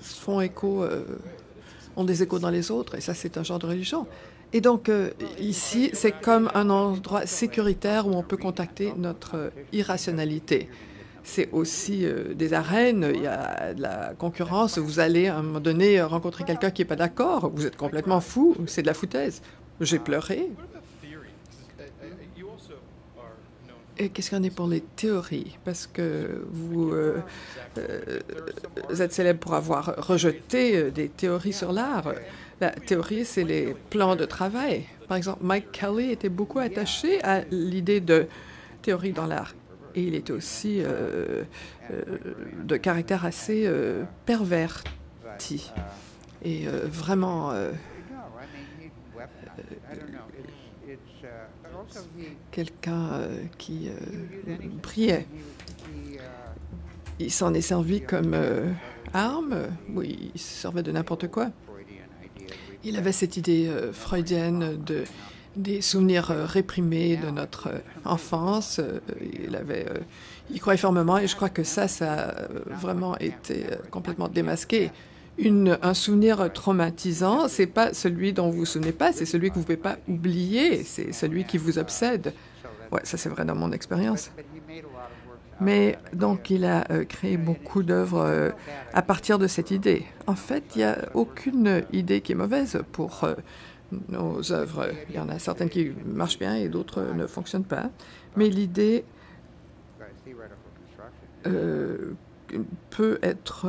font écho, ont des échos dans les autres. Et ça, c'est un genre de religion. Et donc, ici, c'est comme un endroit sécuritaire où on peut contacter notre irrationalité. C'est aussi des arènes, il y a de la concurrence. Vous allez, à un moment donné, rencontrer quelqu'un qui n'est pas d'accord. Vous êtes complètement fou, c'est de la foutaise. J'ai pleuré. Et qu'est-ce qu'il y en a pour les théories? Parce que vous êtes célèbre pour avoir rejeté des théories sur l'art. La théorie, c'est les plans de travail. Par exemple, Mike Kelly était beaucoup attaché à l'idée de théorie dans l'art. Et il était aussi de caractère assez perverti. Et vraiment quelqu'un qui brillait. Il s'en est servi comme arme. Oui, il se servait de n'importe quoi. Il avait cette idée freudienne des souvenirs réprimés de notre enfance. Il croyait fermement et je crois que ça a vraiment été complètement démasqué. Un souvenir traumatisant, c'est pas celui dont vous vous souvenez pas, c'est celui que vous pouvez pas oublier, c'est celui qui vous obsède. Ouais, ça c'est vrai dans mon expérience. Mais donc il a créé beaucoup d'œuvres à partir de cette idée. En fait, il n'y a aucune idée qui est mauvaise pour nos œuvres. Il y en a certaines qui marchent bien et d'autres ne fonctionnent pas. Mais l'idée peut être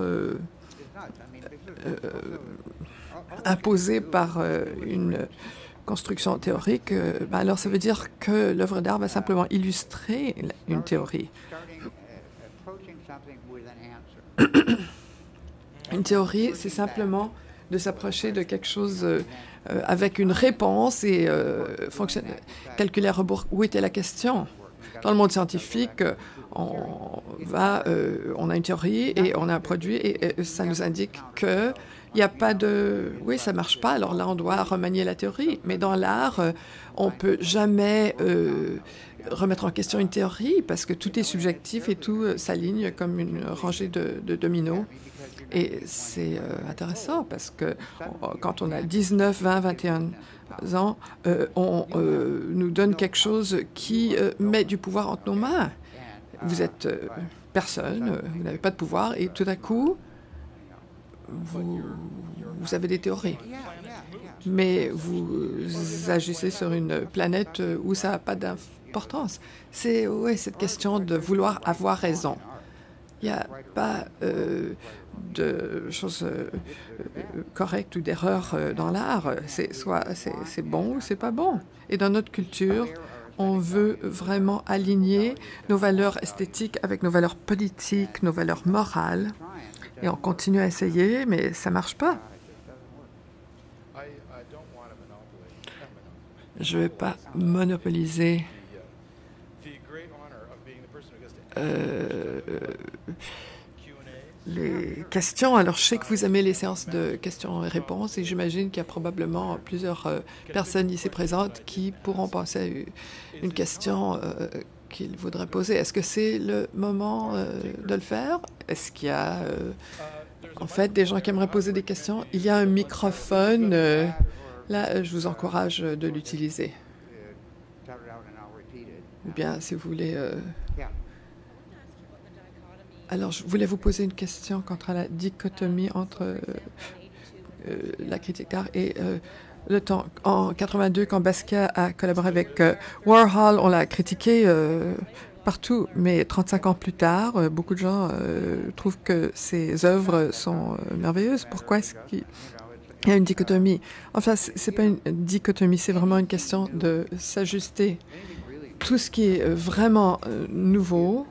imposé par une construction théorique, alors ça veut dire que l'œuvre d'art va simplement illustrer une théorie. Une théorie, c'est simplement de s'approcher de quelque chose avec une réponse et calculer à rebours où était la question. Dans le monde scientifique, on a une théorie et on a un produit et ça nous indique que il n'y a pas de... Oui, ça ne marche pas, alors là, on doit remanier la théorie. Mais dans l'art, on ne peut jamais remettre en question une théorie parce que tout est subjectif et tout s'aligne comme une rangée de dominos. Et c'est intéressant parce que quand on a 19, 20, 21 ans, on nous donne quelque chose qui met du pouvoir entre nos mains. Vous êtes personne, vous n'avez pas de pouvoir et tout à coup, vous avez des théories. Mais vous agissez sur une planète où ça n'a pas d'importance. C'est cette question de vouloir avoir raison. Il n'y a pas de choses correctes ou d'erreurs dans l'art. Soit c'est bon ou c'est pas bon. Et dans notre culture, on veut vraiment aligner nos valeurs esthétiques avec nos valeurs politiques, nos valeurs morales. Et on continue à essayer, mais ça ne marche pas. Je ne vais pas monopoliser les questions. Alors, je sais que vous aimez les séances de questions et réponses et j'imagine qu'il y a probablement plusieurs personnes ici présentes qui pourront penser à une question qu'ils voudraient poser. Est-ce que c'est le moment de le faire? Est-ce qu'il y a en fait des gens qui aimeraient poser des questions? Il y a un microphone. Là, je vous encourage de l'utiliser. Ou bien, si vous voulez... Alors, je voulais vous poser une question quant à la dichotomie entre la critique d'art et le temps. En 82, quand Basquiat a collaboré avec Warhol, on l'a critiqué partout. Mais 35 ans plus tard, beaucoup de gens trouvent que ses œuvres sont merveilleuses. Pourquoi est-ce qu'il y a une dichotomie? Enfin, c'est pas une dichotomie, c'est vraiment une question de s'ajuster. Tout ce qui est vraiment nouveau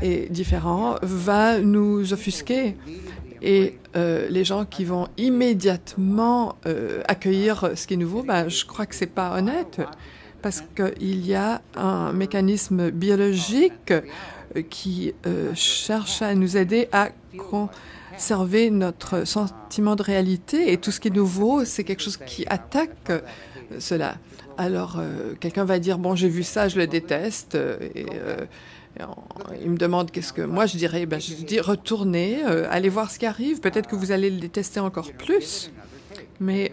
et différent va nous offusquer. Et les gens qui vont immédiatement accueillir ce qui est nouveau, je crois que c'est pas honnête, parce qu'il y a un mécanisme biologique qui cherche à nous aider à conserver notre sentiment de réalité. Et tout ce qui est nouveau, c'est quelque chose qui attaque cela. Alors, quelqu'un va dire, bon, j'ai vu ça, je le déteste, il me demande qu'est-ce que... Moi, je dirais, je dis, retournez, allez voir ce qui arrive. Peut-être que vous allez le détester encore plus, mais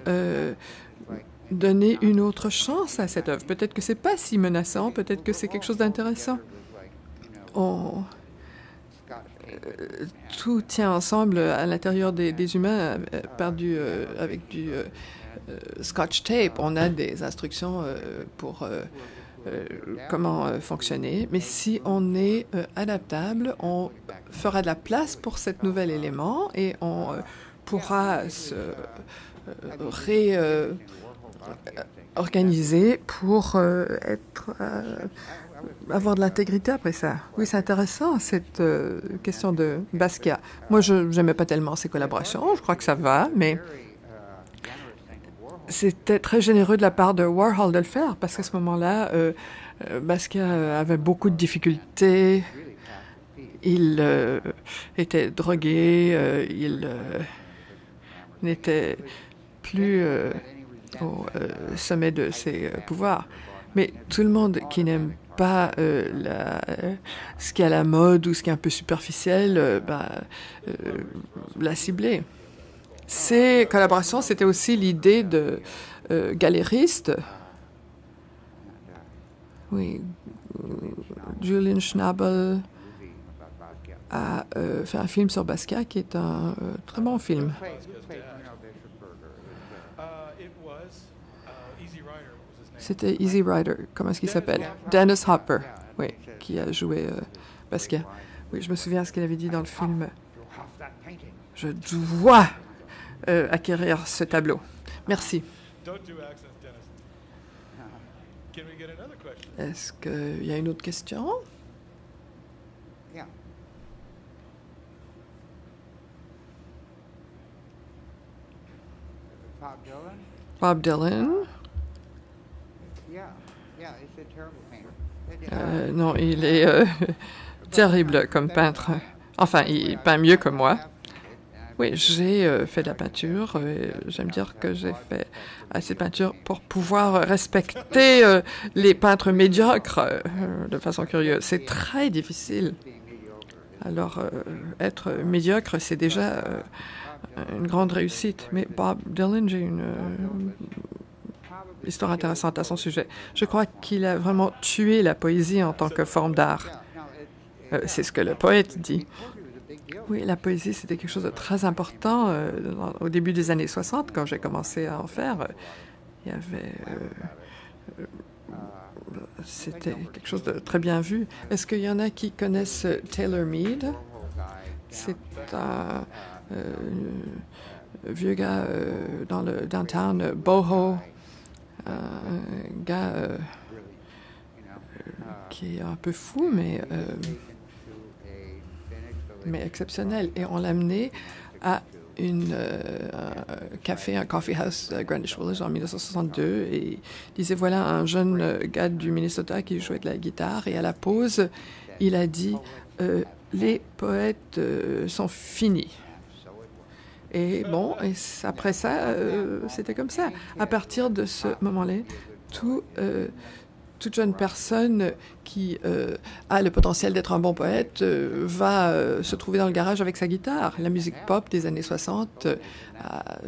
donnez une autre chance à cette œuvre. Peut-être que c'est pas si menaçant, peut-être que c'est quelque chose d'intéressant. Tout tient ensemble à l'intérieur des humains, perdu avec du scotch tape. On a des instructions pour... comment fonctionner. Mais si on est adaptable, on fera de la place pour cet nouvel élément et on pourra se réorganiser pour avoir de l'intégrité après ça. Oui, c'est intéressant, cette question de Basquiat. Moi, je n'aimais pas tellement ses collaborations. Je crois que ça va, mais... C'était très généreux de la part de Warhol de le faire, parce qu'à ce moment-là, Basquiat avait beaucoup de difficultés. Il était drogué, il n'était plus au sommet de ses pouvoirs. Mais tout le monde qui n'aime pas ce qui est à la mode ou ce qui est un peu superficiel, l'a ciblé. Ces collaborations, c'était aussi l'idée de galériste. Oui, Julian Schnabel a fait un film sur Basquiat qui est un très bon film. C'était Easy Rider. Comment est-ce qu'il s'appelle? Dennis Hopper, oui, qui a joué Basquiat. Oui, je me souviens ce qu'il avait dit dans le film. Je dois acquérir ce tableau. Merci. Est-ce qu'il y a une autre question? Bob Dylan? Non, il est terrible comme peintre. Enfin, il peint mieux que moi. Oui, j'ai fait de la peinture. J'aime dire que j'ai fait assez de peinture pour pouvoir respecter les peintres médiocres de façon curieuse. C'est très difficile. Alors, être médiocre, c'est déjà une grande réussite. Mais Bob Dylan, j'ai une histoire intéressante à son sujet. Je crois qu'il a vraiment tué la poésie en tant que forme d'art. C'est ce que le poète dit. Oui, la poésie, c'était quelque chose de très important au début des années 60, quand j'ai commencé à en faire. Il y avait... c'était quelque chose de très bien vu. Est-ce qu'il y en a qui connaissent Taylor Mead? C'est un vieux gars dans le downtown boho, un gars qui est un peu fou, mais exceptionnel. Et on l'a amené à un café, un coffee house à Greenwich Village en 1962. Et il disait, voilà un jeune gars du Minnesota qui jouait de la guitare. Et à la pause, il a dit, les poètes sont finis. Et bon, et après ça, c'était comme ça. À partir de ce moment-là, toute jeune personne qui a le potentiel d'être un bon poète va se trouver dans le garage avec sa guitare. La musique pop des années 60 a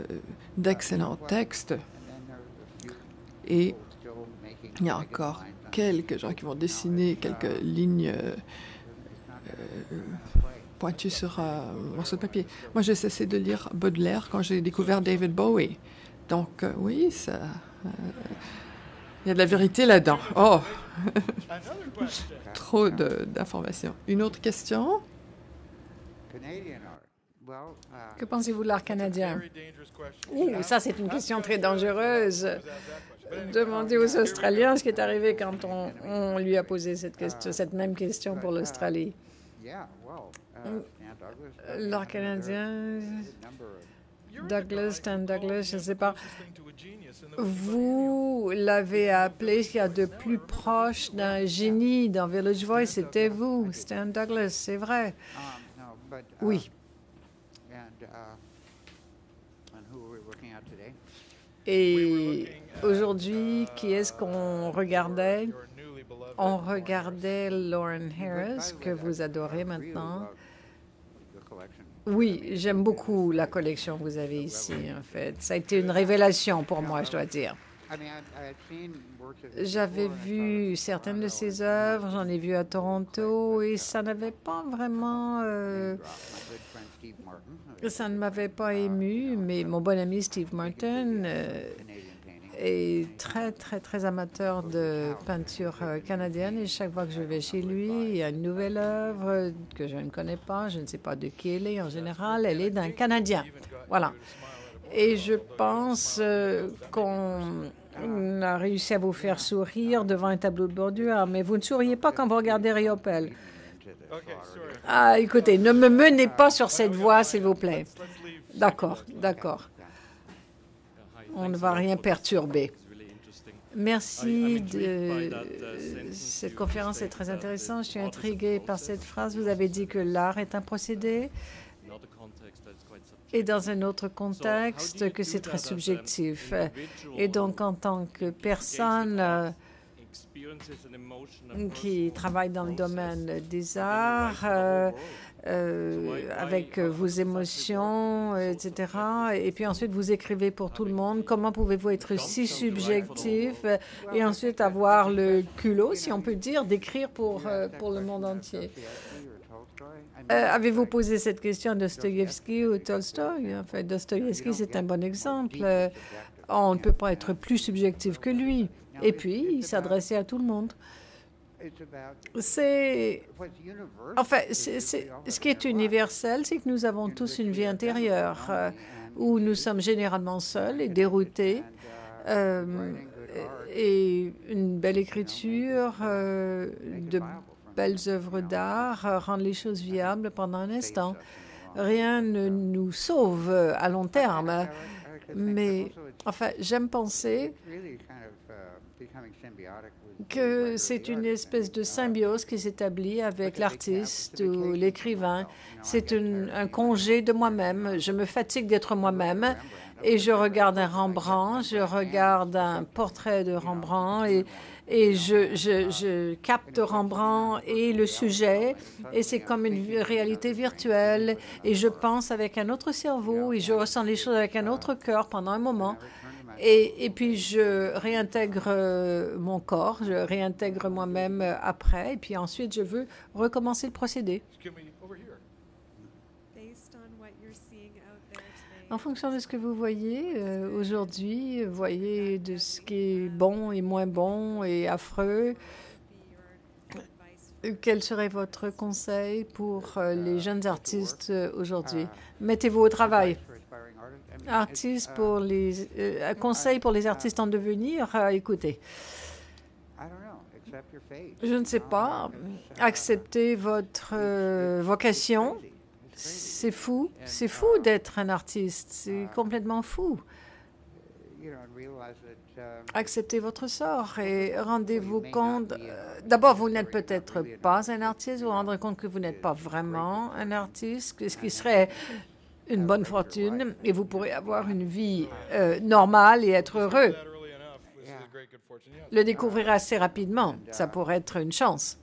d'excellents textes. Et il y a encore quelques gens qui vont dessiner quelques lignes pointues sur un morceau de papier. Moi, j'ai cessé de lire Baudelaire quand j'ai découvert David Bowie. Donc, oui, ça... il y a de la vérité là-dedans. Oh! Trop d'informations. Une autre question? Que pensez-vous de l'art canadien? Ça, c'est une question très dangereuse. Demandez aux Australiens ce qui est arrivé quand on lui a posé cette même question pour l'Australie. L'art canadien, Stan Douglas, je ne sais pas. Vous l'avez appelé ce qu'il y a de plus proche d'un génie dans Village Voice, c'était vous, Stan Douglas, c'est vrai. Oui. Et aujourd'hui, qui est-ce qu'on regardait? On regardait Lauren Harris, que vous adorez maintenant. Oui, j'aime beaucoup la collection que vous avez ici, en fait. Ça a été une révélation pour moi, je dois dire. J'avais vu certaines de ses œuvres, j'en ai vu à Toronto, et ça n'avait pas vraiment... ça ne m'avait pas ému, mais mon bon ami Steve Martin est très, très, très amateur de peinture canadienne, et chaque fois que je vais chez lui, il y a une nouvelle œuvre que je ne connais pas, je ne sais pas de qui elle est en général, elle est d'un Canadien. Voilà. Et je pense qu'on a réussi à vous faire sourire devant un tableau de bordure, mais vous ne souriez pas quand vous regardez Riopelle. Ah, écoutez, ne me menez pas sur cette voie, s'il vous plaît. D'accord, d'accord. On ne va rien perturber. Merci de cette conférence, est très intéressante. Je suis intriguée par cette phrase. Vous avez dit que l'art est un procédé et dans un autre contexte que c'est très subjectif. Et donc, en tant que personne qui travaille dans le domaine des arts, avec vos émotions, etc. Et puis ensuite, vous écrivez pour tout le monde. Comment pouvez-vous être si subjectif et ensuite avoir le culot, si on peut dire, d'écrire pour le monde entier? Avez-vous posé cette question à Dostoïevski ou Tolstoï? En fait, Dostoïevski, c'est un bon exemple. On ne peut pas être plus subjectif que lui. Et puis, il s'adressait à tout le monde. C'est... Enfin, ce qui est universel, c'est que nous avons tous une vie intérieure où nous sommes généralement seuls et déroutés. Et une belle écriture, de belles œuvres d'art rendent les choses viables pendant un instant. Rien ne nous sauve à long terme. Mais, enfin, j'aime penser que c'est une espèce de symbiose qui s'établit avec l'artiste ou l'écrivain. C'est un congé de moi-même. Je me fatigue d'être moi-même et je regarde un Rembrandt, je regarde un portrait de Rembrandt et je capte Rembrandt et le sujet, et c'est comme une réalité virtuelle, et je pense avec un autre cerveau, et je ressens les choses avec un autre cœur pendant un moment, et puis je réintègre mon corps, je réintègre moi-même après, et puis ensuite je veux recommencer le procédé. En fonction de ce que vous voyez aujourd'hui, voyez de ce qui est bon et moins bon et affreux, quel serait votre conseil pour les jeunes artistes aujourd'hui? Mettez-vous au travail. Conseil pour les artistes en devenir, écoutez. Je ne sais pas. Acceptez votre vocation. C'est fou d'être un artiste, c'est complètement fou. Acceptez votre sort et rendez-vous compte. D'abord, vous n'êtes peut-être pas un artiste, vous vous rendrez compte que vous n'êtes pas vraiment un artiste, ce qui serait une bonne fortune, et vous pourrez avoir une vie normale et être heureux. Le découvrir assez rapidement, ça pourrait être une chance.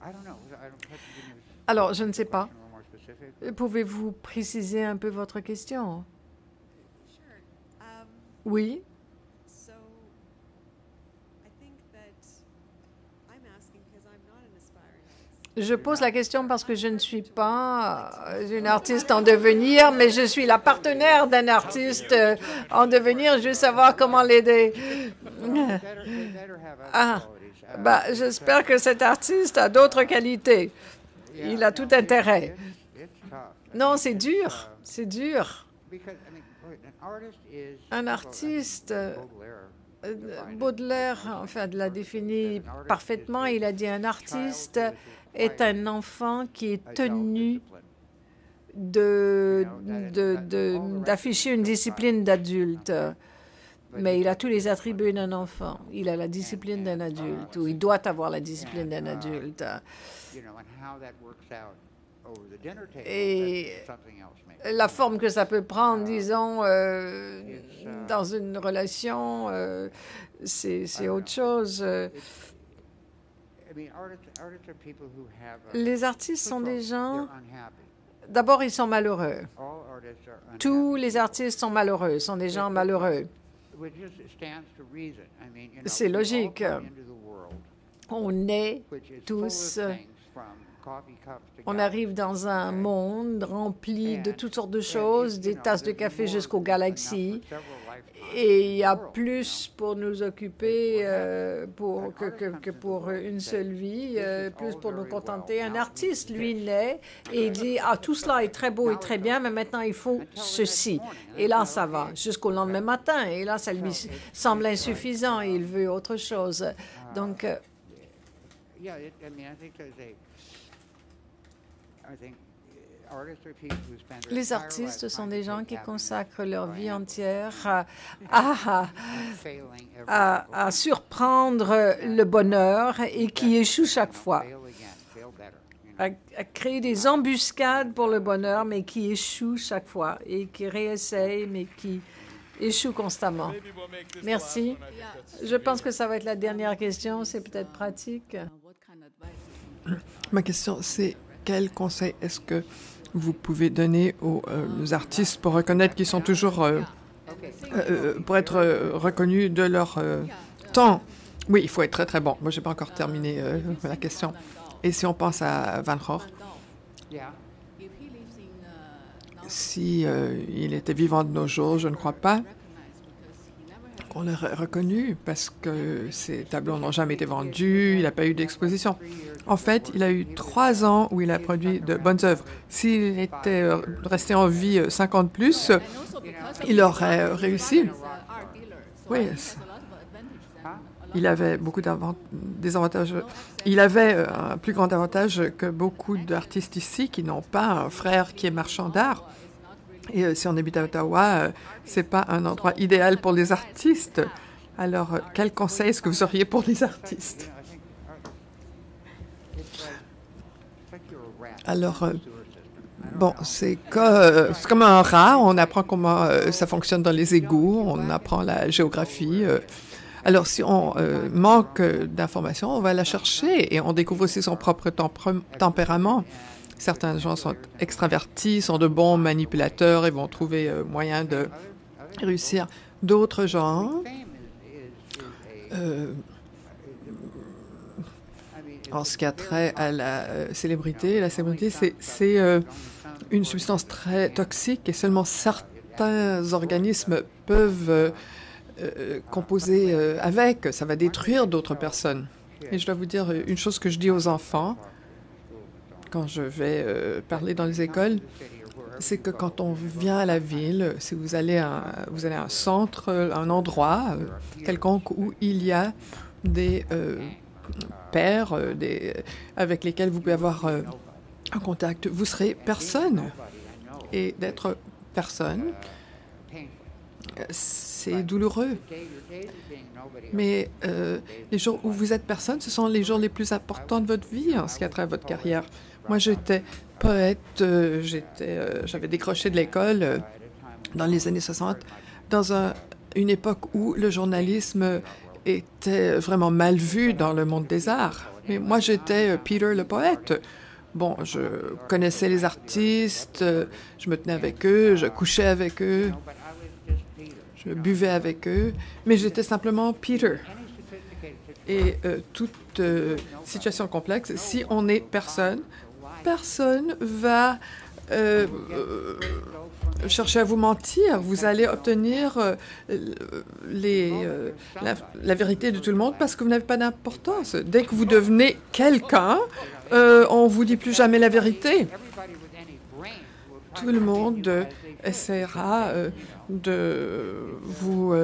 Alors, je ne sais pas. Pouvez-vous préciser un peu votre question? Oui. Je pose la question parce que je ne suis pas une artiste en devenir, mais je suis la partenaire d'un artiste en devenir. Je veux savoir comment l'aider. J'espère que cet artiste a d'autres qualités. Il a tout intérêt. Non, c'est dur. C'est dur. Un artiste, Baudelaire, enfin, l'a défini parfaitement. Il a dit un artiste est un enfant qui est tenu d'afficher une discipline d'adulte. Mais il a tous les attributs d'un enfant. Il a la discipline d'un adulte, ou il doit avoir la discipline d'un adulte. Et la forme que ça peut prendre, disons, dans une relation, c'est autre chose. Les artistes sont des gens... D'abord, ils sont malheureux. Tous les artistes sont malheureux, sont des gens malheureux. C'est logique. On est tous... On arrive dans un monde rempli de toutes sortes de choses, des tasses de café jusqu'aux galaxies. Et il y a plus pour nous occuper que pour une seule vie, plus pour nous contenter. Un artiste, lui, naît et il dit « Ah, tout cela est très beau et très bien, mais maintenant, il faut ceci. » Et là, ça va jusqu'au lendemain matin. Et là, ça lui semble insuffisant et il veut autre chose. Donc... Les artistes sont des gens qui consacrent leur vie entière à surprendre le bonheur et qui échouent chaque fois, à créer des embuscades pour le bonheur, mais qui échouent chaque fois et qui réessayent, mais qui échouent constamment. Merci. Je pense que ça va être la dernière question. C'est peut-être pratique. Ma question, c'est quel conseil est-ce que vous pouvez donner aux artistes pour reconnaître qu'ils sont toujours, pour être reconnus de leur temps? Oui, il faut être très, très bon. Moi, je n'ai pas encore terminé la question. Et si on pense à Van Gogh, si il était vivant de nos jours, je ne crois pas qu'on l'aurait reconnu parce que ses tableaux n'ont jamais été vendus, il n'a pas eu d'exposition. En fait, il a eu 3 ans où il a produit de bonnes œuvres. S'il était resté en vie 50 plus, il aurait réussi. Oui, il avait beaucoup des avantages. Il avait un plus grand avantage que beaucoup d'artistes ici qui n'ont pas un frère qui est marchand d'art. Et si on habite à Ottawa, c'est pas un endroit idéal pour les artistes. Alors, quel conseil est-ce que vous auriez pour les artistes? Alors, bon, c'est comme un rat. On apprend comment ça fonctionne dans les égouts. On apprend la géographie. Alors, si on manque d'informations, on va la chercher et on découvre aussi son propre tempérament. Certains gens sont extravertis, sont de bons manipulateurs et vont trouver moyen de réussir. D'autres gens, en ce qui a trait à la célébrité, c'est une substance très toxique et seulement certains organismes peuvent composer avec. Ça va détruire d'autres personnes. Et je dois vous dire une chose que je dis aux enfants quand je vais parler dans les écoles, c'est que quand on vient à la ville, si vous allez à un centre, un endroit quelconque où il y a des pairs avec lesquels vous pouvez avoir un contact, vous serez personne. Et d'être personne, c'est douloureux. Mais les jours où vous êtes personne, ce sont les jours les plus importants de votre vie en ce qui a trait à votre carrière. Moi, j'étais poète, j'avais décroché de l'école dans les années 60, dans une époque où le journalisme était vraiment mal vu dans le monde des arts. Mais moi, j'étais Peter le poète. Bon, je connaissais les artistes, je me tenais avec eux, je couchais avec eux, je buvais avec eux, mais j'étais simplement Peter. Et toute situation complexe, si on n'est personne, personne va chercher à vous mentir. Vous allez obtenir la vérité de tout le monde parce que vous n'avez pas d'importance. Dès que vous devenez quelqu'un, on vous dit plus jamais la vérité. Tout le monde essaiera de vous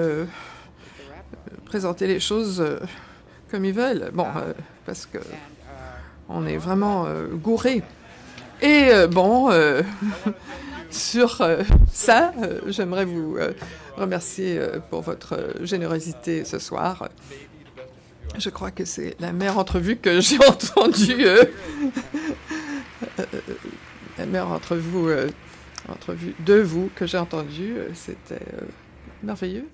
présenter les choses comme ils veulent. Bon, parce que on est vraiment gouré. Et sur ça, j'aimerais vous remercier pour votre générosité ce soir. Je crois que c'est la meilleure entrevue que j'ai entendue. La meilleure entrevue de vous que j'ai entendue. C'était merveilleux.